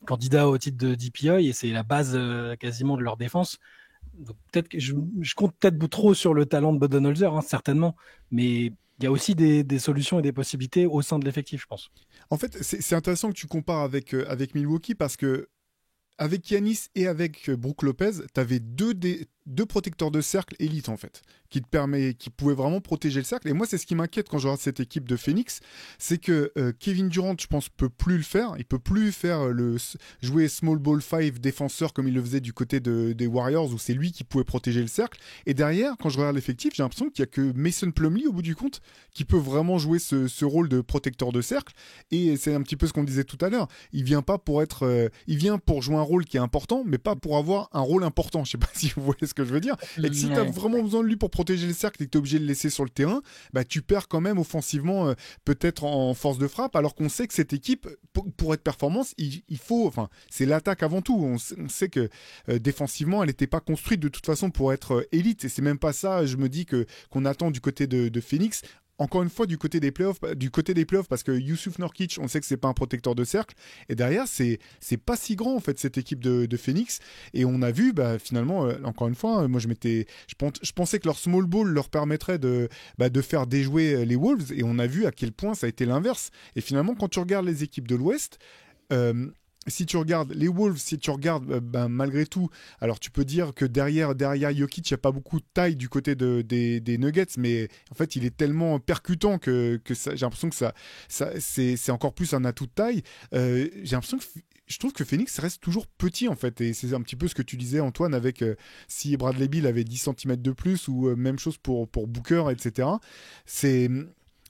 E: candidat au titre de DPOY. Et c'est la base quasiment de leur défense. Donc, peut-être que je compte peut-être trop sur le talent de Budenholzer, certainement. Mais il y a aussi des solutions et des possibilités au sein de l'effectif, je pense.
C: En fait, c'est intéressant que tu compares avec Milwaukee parce que avec Giannis et avec Brook Lopez, tu avais deux protecteurs de cercle élites en fait, qui pouvaient vraiment protéger le cercle. Et moi, c'est ce qui m'inquiète quand je regarde cette équipe de Phoenix, c'est que Kevin Durant, je pense, peut plus le faire. Il peut plus faire jouer small ball 5 défenseur comme il le faisait du côté des Warriors, où c'est lui qui pouvait protéger le cercle. Et derrière, quand je regarde l'effectif, j'ai l'impression qu'il y a que Mason Plumlee au bout du compte qui peut vraiment jouer ce rôle de protecteur de cercle. Et c'est un petit peu ce qu'on disait tout à l'heure. Il vient pas pour il vient pour jouer un rôle qui est important, mais pas pour avoir un rôle important. Je sais pas si vous voyez ce que je veux dire. Et que si tu as vraiment besoin de lui pour protéger le cercle et que tu es obligé de le laisser sur le terrain, bah, tu perds quand même offensivement, peut-être en force de frappe, alors qu'on sait que cette équipe, pour être performance, c'est l'attaque avant tout. On sait que défensivement, elle n'était pas construite de toute façon pour être élite. Et c'est même pas ça, je me dis, qu'on attend du côté de Phoenix. Encore une fois, du côté des playoffs, parce que Jusuf Nurkic, on sait que c'est pas un protecteur de cercle. Et derrière, c'est pas si grand, en fait, cette équipe de Phoenix. Et on a vu, finalement, encore une fois, moi, je pensais que leur small ball leur permettrait de faire déjouer les Wolves. Et on a vu à quel point ça a été l'inverse. Et finalement, quand tu regardes les équipes de l'Ouest, si tu regardes les Wolves, si tu regardes malgré tout, alors tu peux dire que derrière Jokic, il n'y a pas beaucoup de taille du côté des Nuggets, mais en fait, il est tellement percutant que j'ai l'impression que ça c'est encore plus un atout de taille. J'ai l'impression que je trouve que Phoenix reste toujours petit en fait, et c'est un petit peu ce que tu disais, Antoine, avec si Bradley Beal avait 10 cm de plus, ou même chose pour Booker, etc.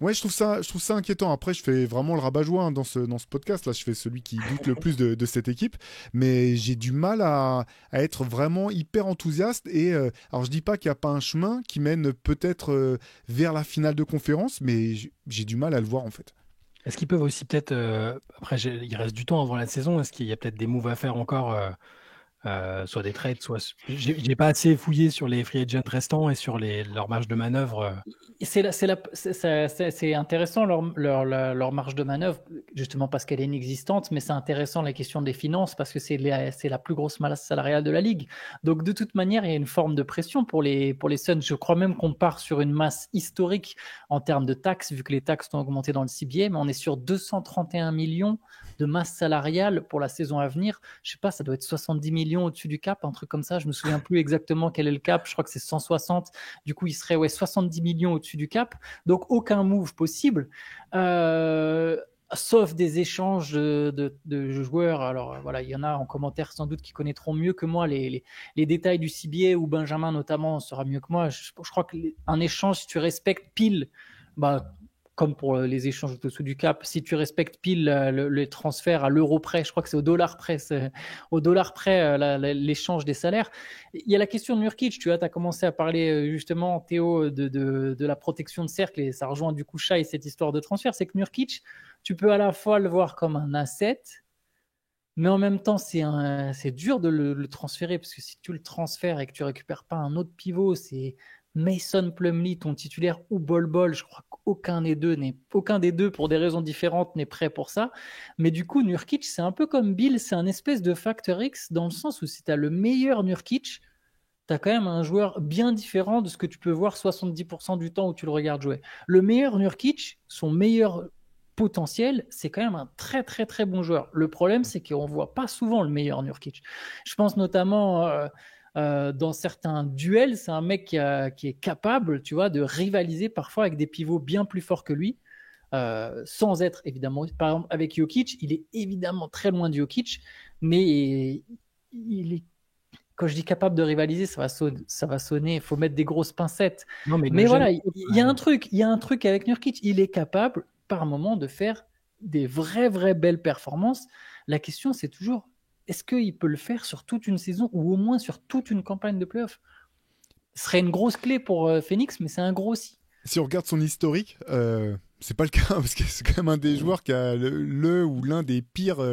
C: Ouais, je trouve ça inquiétant. Après, je fais vraiment le rabat-joie dans ce podcast. Là, je fais celui qui doute le plus de cette équipe. Mais j'ai du mal à être vraiment hyper enthousiaste. Et alors, je dis pas qu'il n'y a pas un chemin qui mène peut-être vers la finale de conférence, mais j'ai du mal à le voir, en fait.
E: Est-ce qu'ils peuvent aussi peut-être... après, il reste du temps avant la saison. Est-ce qu'il y a peut-être des moves à faire encore soit des trades, soit... J'ai pas assez fouillé sur les free agents restants et sur leur marge de manœuvre.
D: C'est intéressant leur marge de manœuvre, justement parce qu'elle est inexistante, mais c'est intéressant la question des finances parce que c'est la plus grosse masse salariale de la ligue. Donc de toute manière, il y a une forme de pression pour les Suns. Je crois même qu'on part sur une masse historique en termes de taxes, vu que les taxes ont augmenté dans le CBA, mais on est sur 231 millions de masse salariale pour la saison à venir. Je sais pas, ça doit être 70 millions au-dessus du cap, un truc comme ça. Je me souviens plus exactement quel est le cap. Je crois que c'est 160. Du coup, il serait 70 millions au-dessus du cap. Donc, aucun move possible. Sauf des échanges de joueurs. Alors voilà, il y en a en commentaire sans doute qui connaîtront mieux que moi les détails du CBA, ou Benjamin notamment sera mieux que moi. Je crois qu'un échange, si tu respectes pile, comme pour les échanges au-dessous du cap, si tu respectes pile les transferts à l'euro près, je crois que c'est au dollar près, l'échange des salaires. Il y a la question de Nurkic, tu as commencé à parler justement, Théo, de la protection de cercle, et ça rejoint du coup Shai, cette histoire de transfert, c'est que Nurkic, tu peux à la fois le voir comme un asset, mais en même temps, c'est dur de le transférer, parce que si tu le transfères et que tu récupères pas un autre pivot, c'est Mason Plumlee, ton titulaire, ou Bol Bol, je crois qu'aucun des deux, pour des raisons différentes, n'est prêt pour ça. Mais du coup, Nurkic, c'est un peu comme Bill, c'est un espèce de facteur X, dans le sens où si tu as le meilleur Nurkic, tu as quand même un joueur bien différent de ce que tu peux voir 70% du temps où tu le regardes jouer. Le meilleur Nurkic, son meilleur potentiel, c'est quand même un très très très bon joueur. Le problème, c'est qu'on ne voit pas souvent le meilleur Nurkic. Je pense notamment... dans certains duels, c'est un mec qui est capable, tu vois, de rivaliser parfois avec des pivots bien plus forts que lui, sans être évidemment, par exemple avec Jokic, il est évidemment très loin de Jokic, mais il est, quand je dis capable de rivaliser, ça va sonner, il faut mettre des grosses pincettes. Non, mais voilà, il y a un truc avec Nurkic, il est capable par moment de faire des vraies belles performances. La question, c'est toujours, est-ce qu'il peut le faire sur toute une saison ou au moins sur toute une campagne de playoff? Ce serait une grosse clé pour Phoenix, mais c'est un gros si.
C: Si on regarde son historique, c'est pas le cas parce que c'est quand même un des joueurs qui a le ou l'un des pires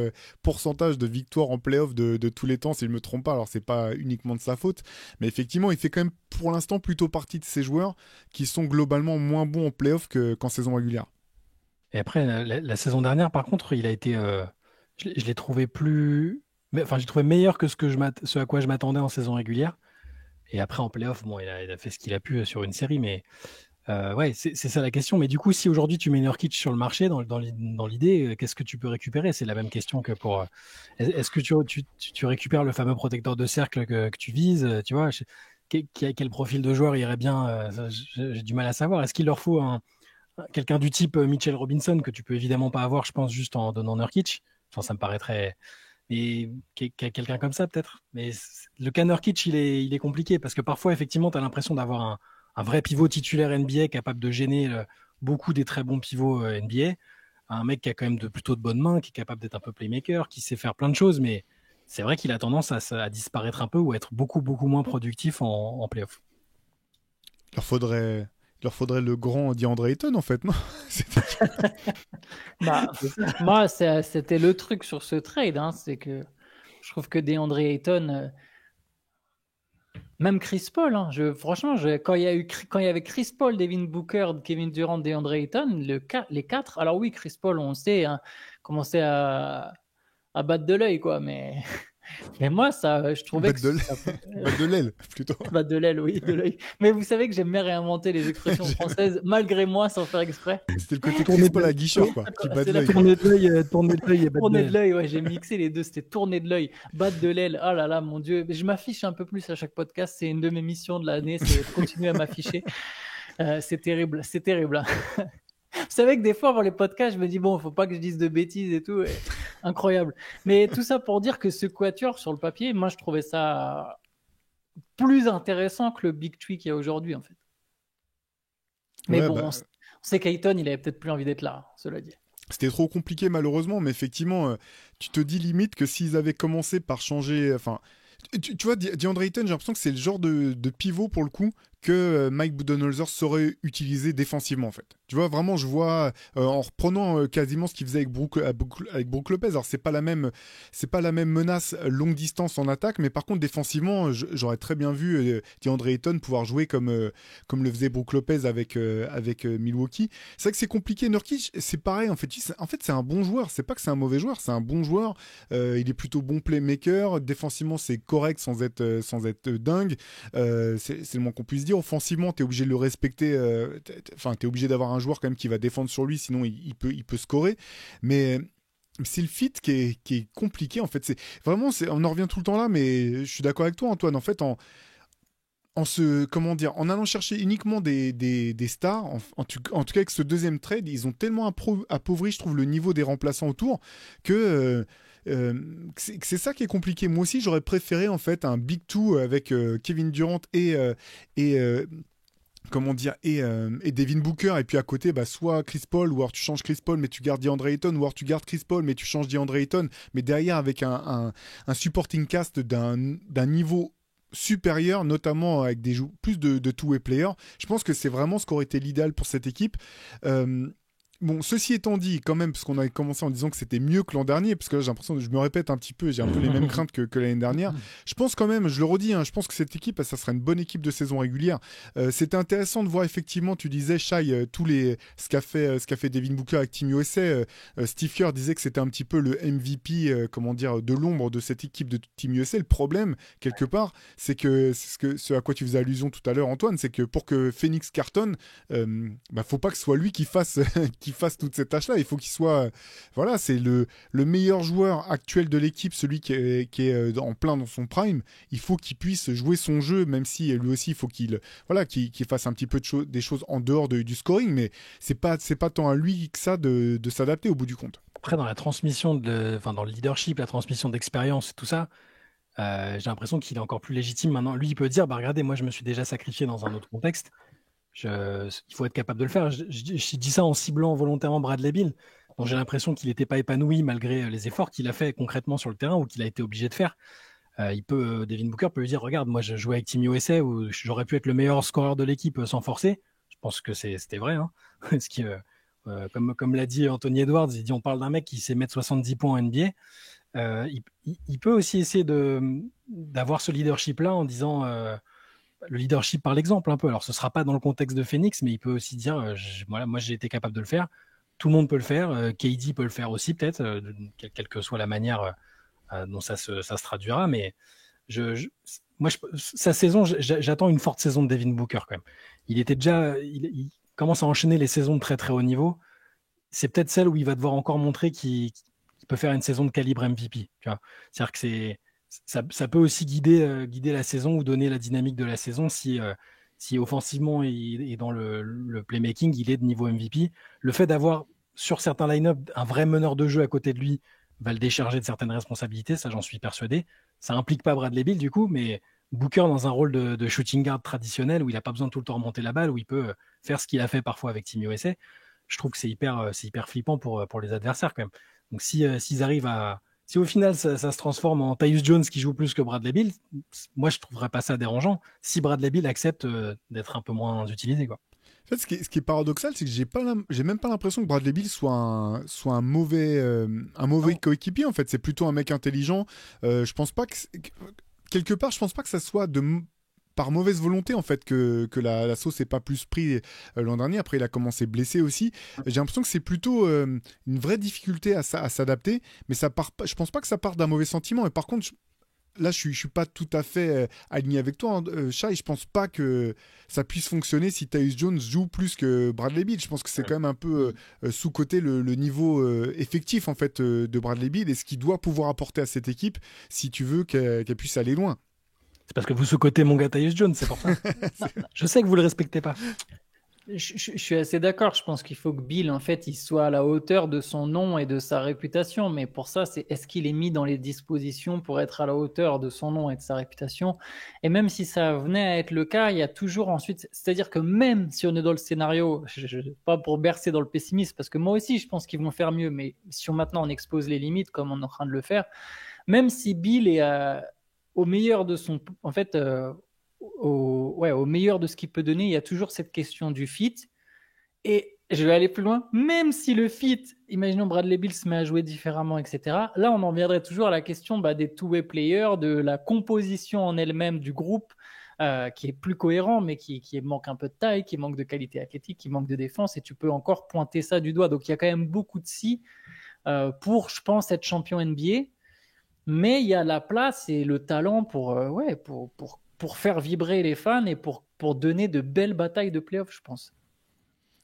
C: pourcentages de victoires en playoff de tous les temps, si je me trompe pas. Alors c'est pas uniquement de sa faute, mais effectivement, il fait quand même pour l'instant plutôt partie de ces joueurs qui sont globalement moins bons en playoff qu'en saison régulière.
E: Et après, la saison dernière, par contre, il a été, je l'ai trouvé j'ai trouvé meilleur que ce à quoi je m'attendais en saison régulière. Et après, en playoff, bon, il a fait ce qu'il a pu sur une série, mais ouais, c'est ça la question. Mais du coup, si aujourd'hui tu mets Nurkic sur le marché, dans l'idée, qu'est-ce que tu peux récupérer? C'est la même question que pour. Est-ce que tu récupères le fameux protecteur de cercle que tu vises? Tu vois, quel profil de joueur irait bien? J'ai du mal à savoir. Est-ce qu'il leur faut quelqu'un du type Mitchell Robinson, que tu peux évidemment pas avoir, je pense, juste en donnant Nurkic? Enfin, ça me paraîtrait. Et quelqu'un comme ça, peut-être. Mais le cas Nurkic, il est compliqué parce que parfois, effectivement, tu as l'impression d'avoir un vrai pivot titulaire NBA capable de gêner beaucoup des très bons pivots NBA. Un mec qui a quand même plutôt de bonnes mains, qui est capable d'être un peu playmaker, qui sait faire plein de choses, mais c'est vrai qu'il a tendance à disparaître un peu ou à être beaucoup, beaucoup moins productif en playoff.
C: Il leur faudrait le grand DeAndre Ayton, en fait, non?
D: Moi, c'était le truc sur ce trade, hein, c'est que je trouve que DeAndre Ayton, même Chris Paul, hein, franchement, quand il y avait Chris Paul, Devin Booker, Kevin Durant, DeAndre Ayton, les quatre, alors oui, Chris Paul, on sait, hein, commençait à battre de l'œil, quoi, mais moi, je trouvais
C: que... Battre de l'aile, plutôt.
D: Battre de l'aile, oui, de l'œil. Mais vous savez que j'aime bien réinventer les expressions françaises, malgré moi, sans faire exprès.
C: C'était le côté tourner pas la guicheur, quoi.
D: Tourner de l'œil et tourner de l'œil, ouais, j'ai mixé les deux, c'était tourner de l'œil, battre de l'aile. Oh là là, mon Dieu. Je m'affiche un peu plus à chaque podcast, c'est une de mes missions de l'année, c'est de continuer à m'afficher. C'est terrible, c'est terrible. Vous savez que des fois, avant les podcasts, je me dis, bon, faut pas que je dise de bêtises et tout. Incroyable. Mais tout ça pour dire que ce quatuor, sur le papier, moi, je trouvais ça plus intéressant que le Big Tree qu'il y a aujourd'hui, en fait. Mais ouais, bon, on sait qu'Ayton, il avait peut-être plus envie d'être là, cela dit.
C: C'était trop compliqué, malheureusement, mais effectivement, tu te dis limite que s'ils avaient commencé par changer... Enfin, tu vois, DeAndre Ayton, j'ai l'impression que c'est le genre de pivot, pour le coup, que Mike Budenholzer saurait utiliser défensivement, en fait. Tu vois, vraiment, je vois, en reprenant quasiment ce qu'il faisait avec Brook Lopez. Alors, c'est pas la même menace longue distance en attaque, mais par contre, défensivement, j'aurais très bien vu DeAndre Ayton pouvoir jouer comme le faisait Brook Lopez avec Milwaukee. C'est vrai que c'est compliqué. Nurkic, c'est pareil, en fait, c'est un bon joueur. C'est pas que c'est un mauvais joueur, c'est un bon joueur. Il est plutôt bon playmaker. Défensivement, c'est correct sans être dingue. C'est le moins qu'on puisse dire. Offensivement, t'es obligé de le respecter. T'es obligé d'avoir un joueur quand même qui va défendre sur lui, sinon il peut scorer. Mais c'est le fit qui est compliqué, en fait. C'est vraiment, on en revient tout le temps là, mais je suis d'accord avec toi, Antoine. En fait, en allant chercher uniquement des stars, en tout cas avec ce deuxième trade, ils ont tellement appauvri, je trouve, le niveau des remplaçants autour que c'est ça qui est compliqué. Moi aussi, j'aurais préféré en fait un Big Two avec Kevin Durant et Devin Booker, et puis à côté, soit Chris Paul, ou alors tu changes Chris Paul mais tu gardes DeAndre Ayton, ou alors tu gardes Chris Paul mais tu changes DeAndre Ayton, mais derrière avec un supporting cast d'un niveau supérieur, notamment avec plus de two-way players. Je pense que c'est vraiment ce qui aurait été l'idéal pour cette équipe. Bon, ceci étant dit, quand même, parce qu'on avait commencé en disant que c'était mieux que l'an dernier, parce que là, j'ai l'impression que je me répète un petit peu, j'ai un peu les mêmes craintes que l'année dernière. Je pense quand même, je le redis, je pense que cette équipe, ça sera une bonne équipe de saison régulière. C'était intéressant de voir, effectivement, tu disais, Shai, ce qu'a fait Devin Booker avec Team USA. Steve Kerr disait que c'était un petit peu le MVP, de l'ombre de cette équipe de Team USA. Le problème, quelque part, c'est que ce à quoi tu faisais allusion tout à l'heure, Antoine, c'est que pour que Phoenix cartonne, faut pas que ce soit lui qui fasse toute cette tâche-là. Il faut qu'il soit... voilà, c'est le meilleur joueur actuel de l'équipe, celui qui est en plein dans son prime. Il faut qu'il puisse jouer son jeu, même si lui aussi, il faut qu'il fasse un petit peu des choses en dehors du scoring, mais c'est pas tant à lui que ça de s'adapter au bout du compte.
E: Après, dans la transmission dans le leadership, la transmission d'expérience, tout ça, j'ai l'impression qu'il est encore plus légitime maintenant. Lui, il peut dire, regardez, moi, je me suis déjà sacrifié dans un autre contexte. Il faut être capable de le faire. Je dis ça en ciblant volontairement Bradley Beal, dont j'ai l'impression qu'il n'était pas épanoui malgré les efforts qu'il a fait concrètement sur le terrain ou qu'il a été obligé de faire. Devin Booker peut lui dire, regarde, moi je jouais avec Team USA où j'aurais pu être le meilleur scoreur de l'équipe sans forcer. Je pense que c'était vrai, hein. Parce que, comme l'a dit Anthony Edwards, il dit on parle d'un mec qui sait mettre 70 points en NBA. Il peut aussi essayer d'avoir ce leadership-là en disant le leadership par l'exemple un peu. Alors ce ne sera pas dans le contexte de Phoenix, mais il peut aussi dire voilà, moi j'ai été capable de le faire, tout le monde peut le faire, KD peut le faire aussi peut-être, quelle que soit la manière dont ça se traduira, mais sa saison, j'attends une forte saison de Devin Booker quand même. Il commence à enchaîner les saisons de très très haut niveau. C'est peut-être celle où il va devoir encore montrer qu'il peut faire une saison de calibre MVP. Tu vois, c'est-à-dire que ça peut aussi guider la saison ou donner la dynamique de la saison si offensivement et dans le playmaking il est de niveau MVP. Le fait d'avoir sur certains line-up un vrai meneur de jeu à côté de lui va le décharger de certaines responsabilités, ça j'en suis persuadé. Ça implique pas Bradley Beal du coup, mais Booker dans un rôle de shooting guard traditionnel où il n'a pas besoin de tout le temps remonter la balle, où il peut faire ce qu'il a fait parfois avec Team USA, je trouve que c'est hyper flippant pour les adversaires quand même. Donc s'ils arrivent si au final ça se transforme en Tyus Jones qui joue plus que Bradley Beal, moi je trouverais pas ça dérangeant si Bradley Beal accepte d'être un peu moins utilisé, quoi.
C: En fait, ce qui est paradoxal, c'est que j'ai même pas l'impression que Bradley Beal soit un mauvais coéquipier. En fait, c'est plutôt un mec intelligent. Je pense pas que quelque part, je pense pas que ça soit par mauvaise volonté en fait que la sauce n'est pas plus pris l'an dernier. Après, il a commencé blessé aussi. J'ai l'impression que c'est plutôt une vraie difficulté à s'adapter, mais je pense pas que ça parte d'un mauvais sentiment. Et par contre, là, je suis pas tout à fait aligné avec toi, hein, Shai. Je pense pas que ça puisse fonctionner si Tyus Jones joue plus que Bradley Beal. Je pense que c'est quand même un peu sous-coté le niveau effectif en fait de Bradley Beal et ce qu'il doit pouvoir apporter à cette équipe si tu veux qu'elle puisse aller loin.
E: C'est parce que vous sous-cotez mon gars Tyus Jones, c'est pour ça. Je sais que vous le respectez pas.
D: Je suis assez d'accord. Je pense qu'il faut que Bill, en fait, il soit à la hauteur de son nom et de sa réputation. Mais pour ça, est-ce qu'il est mis dans les dispositions pour être à la hauteur de son nom et de sa réputation? Et même si ça venait à être le cas, il y a toujours ensuite, c'est-à-dire que même si on est dans le scénario, pas pour bercer dans le pessimisme, parce que moi aussi, je pense qu'ils vont faire mieux. Mais si maintenant on expose les limites comme on est en train de le faire, même si Bill est au meilleur de son, en fait, au meilleur de ce qu'il peut donner, il y a toujours cette question du fit. Et je vais aller plus loin, même si le fit, imaginons Bradley Beal se met à jouer différemment, etc. Là, on en viendrait toujours à la question des two-way players, de la composition en elle-même du groupe, qui est plus cohérent, mais qui manque un peu de taille, qui manque de qualité athlétique, qui manque de défense, et tu peux encore pointer ça du doigt. Donc, il y a quand même beaucoup de si pour, je pense, être champion NBA. Mais il y a la place et le talent pour faire vibrer les fans et pour donner de belles batailles de playoffs, je pense.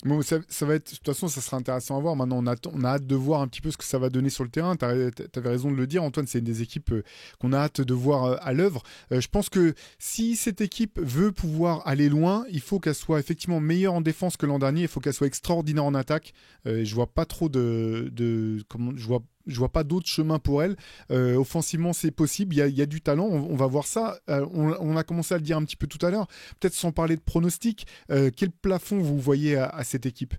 C: Bon, ça va être, de toute façon, ça sera intéressant à voir. Maintenant, on a hâte de voir un petit peu ce que ça va donner sur le terrain. Tu avais raison de le dire, Antoine, c'est une des équipes qu'on a hâte de voir à l'œuvre. Je pense que si cette équipe veut pouvoir aller loin, il faut qu'elle soit effectivement meilleure en défense que l'an dernier. Il faut qu'elle soit extraordinaire en attaque. Je vois pas trop je vois pas d'autres chemins pour elle. Offensivement, c'est possible. Il y a du talent. On va voir ça. On a commencé à le dire un petit peu tout à l'heure. Peut-être sans parler de pronostic. Quel plafond vous voyez à cette équipe?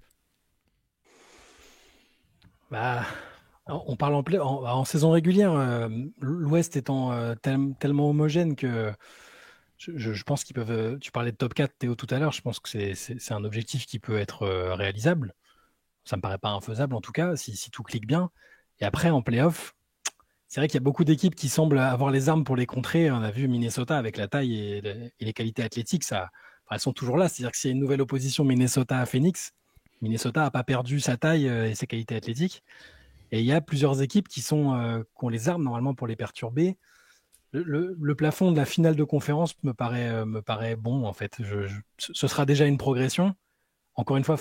E: On parle en saison régulière. L'Ouest étant tellement homogène que je pense qu'ils peuvent. Tu parlais de top 4, Théo, tout à l'heure. Je pense que c'est un objectif qui peut être réalisable. Ça me paraît pas infaisable en tout cas, si tout clique bien. Et après, en play-off, c'est vrai qu'il y a beaucoup d'équipes qui semblent avoir les armes pour les contrer. On a vu Minnesota avec la taille et les qualités athlétiques, elles sont toujours là. C'est-à-dire que s'il y a une nouvelle opposition Minnesota à Phoenix, Minnesota n'a pas perdu sa taille et ses qualités athlétiques. Et il y a plusieurs équipes qui ont les armes normalement pour les perturber. Le plafond de la finale de conférence me paraît bon en fait. Ce sera déjà une progression. Encore une fois,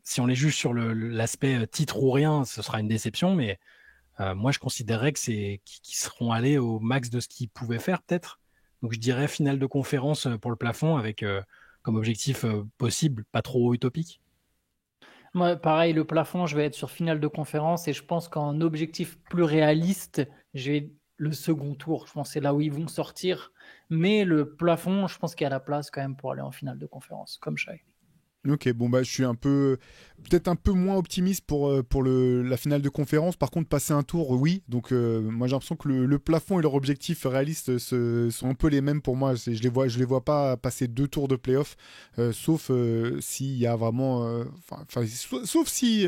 E: si on les juge sur l'aspect titre ou rien, ce sera une déception, mais moi je considérerais qu'ils seront allés au max de ce qu'ils pouvaient faire peut-être. Donc je dirais finale de conférence pour le plafond avec comme objectif possible, pas trop utopique.
D: Moi, pareil, le plafond, je vais être sur finale de conférence et je pense qu'en objectif plus réaliste, j'ai le second tour. Je pense que c'est là où ils vont sortir. Mais le plafond, je pense qu'il y a la place quand même pour aller en finale de conférence, comme Shai.
C: Ok, bon bah je suis peut-être un peu moins optimiste pour la finale de conférence. Par contre, passer un tour, oui. Donc moi j'ai l'impression que le plafond et leur objectif réaliste sont un peu les mêmes pour moi. Je les vois pas passer 2 tours de playoff, sauf s'il y a vraiment, sauf si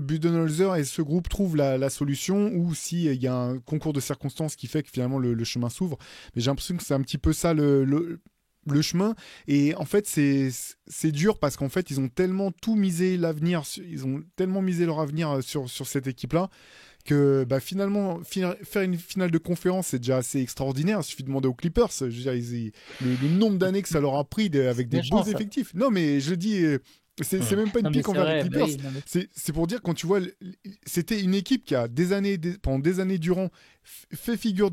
C: Budenholzer et ce groupe trouvent la solution, ou s'il y a un concours de circonstances qui fait que finalement le chemin s'ouvre. Mais j'ai l'impression que c'est un petit peu ça le chemin. Et en fait c'est dur parce qu'en fait ils ont tellement misé leur avenir sur cette équipe là que finalement faire une finale de conférence c'est déjà assez extraordinaire. Il suffit de demander aux Clippers. Je veux dire, le nombre d'années que ça leur a pris avec des beaux effectifs. Non mais je dis c'est même pas une pique envers les Clippers. C'est pour dire, quand tu vois, c'était une équipe qui a pendant des années durant fait figure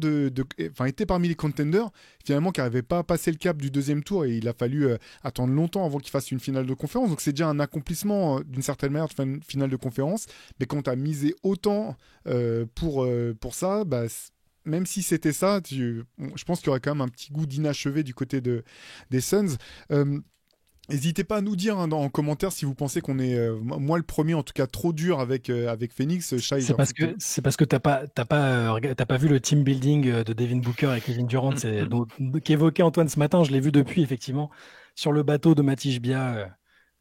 C: était parmi les contenders, finalement qui n'arrivait pas à passer le cap du 2e tour, et il a fallu attendre longtemps avant qu'il fasse une finale de conférence. Donc c'est déjà un accomplissement d'une certaine manière de faire une finale de conférence. Mais quand tu as misé autant pour ça, même si c'était ça, je pense qu'il y aurait quand même un petit goût d'inachevé du côté des Suns. N'hésitez pas à nous dire en commentaire si vous pensez qu'on est, moi le premier en tout cas, trop dur avec Phoenix. Shai,
E: c'est parce que t'as pas vu le team building de Devin Booker et Kevin Durant qu'évoquait Antoine ce matin. Je l'ai vu depuis, effectivement, sur le bateau de Matisse Bia.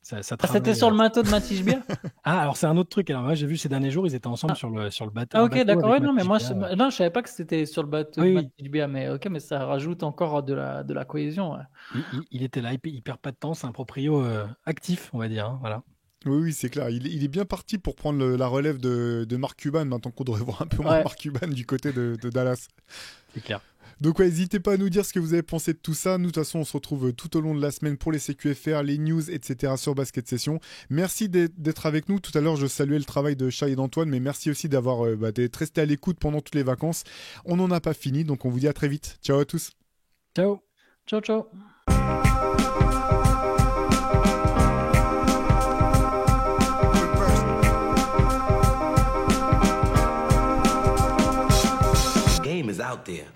D: C'était sur le bateau de Matisse Bia.
E: Ah, alors c'est un autre truc. Alors moi j'ai vu ces derniers jours, ils étaient ensemble sur le bateau.
D: Ah ok, d'accord. Ouais, non, mais moi je savais pas que c'était sur le bateau de Matisse Bia, mais ok, mais ça rajoute encore de la cohésion. Ouais.
E: Il était là, il perd pas de temps, c'est un proprio actif, on va dire. Hein, voilà.
C: Oui, c'est clair. Il est bien parti pour prendre la relève de Mark Cuban. Maintenant qu'on devrait voir un peu moins Mark Cuban du côté de Dallas.
E: C'est clair.
C: Donc n'hésitez pas à nous dire ce que vous avez pensé de tout ça. Nous, de toute façon, on se retrouve tout au long de la semaine pour les CQFR, les news, etc. sur Basket Session. Merci d'être avec nous. Tout à l'heure, je saluais le travail de Shai et d'Antoine, mais merci aussi d'être resté à l'écoute pendant toutes les vacances. On n'en a pas fini, donc on vous dit à très vite. Ciao à tous.
E: Ciao.
D: Ciao, ciao.
F: Game is out there,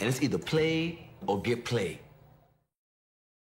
F: and it's either play or get played.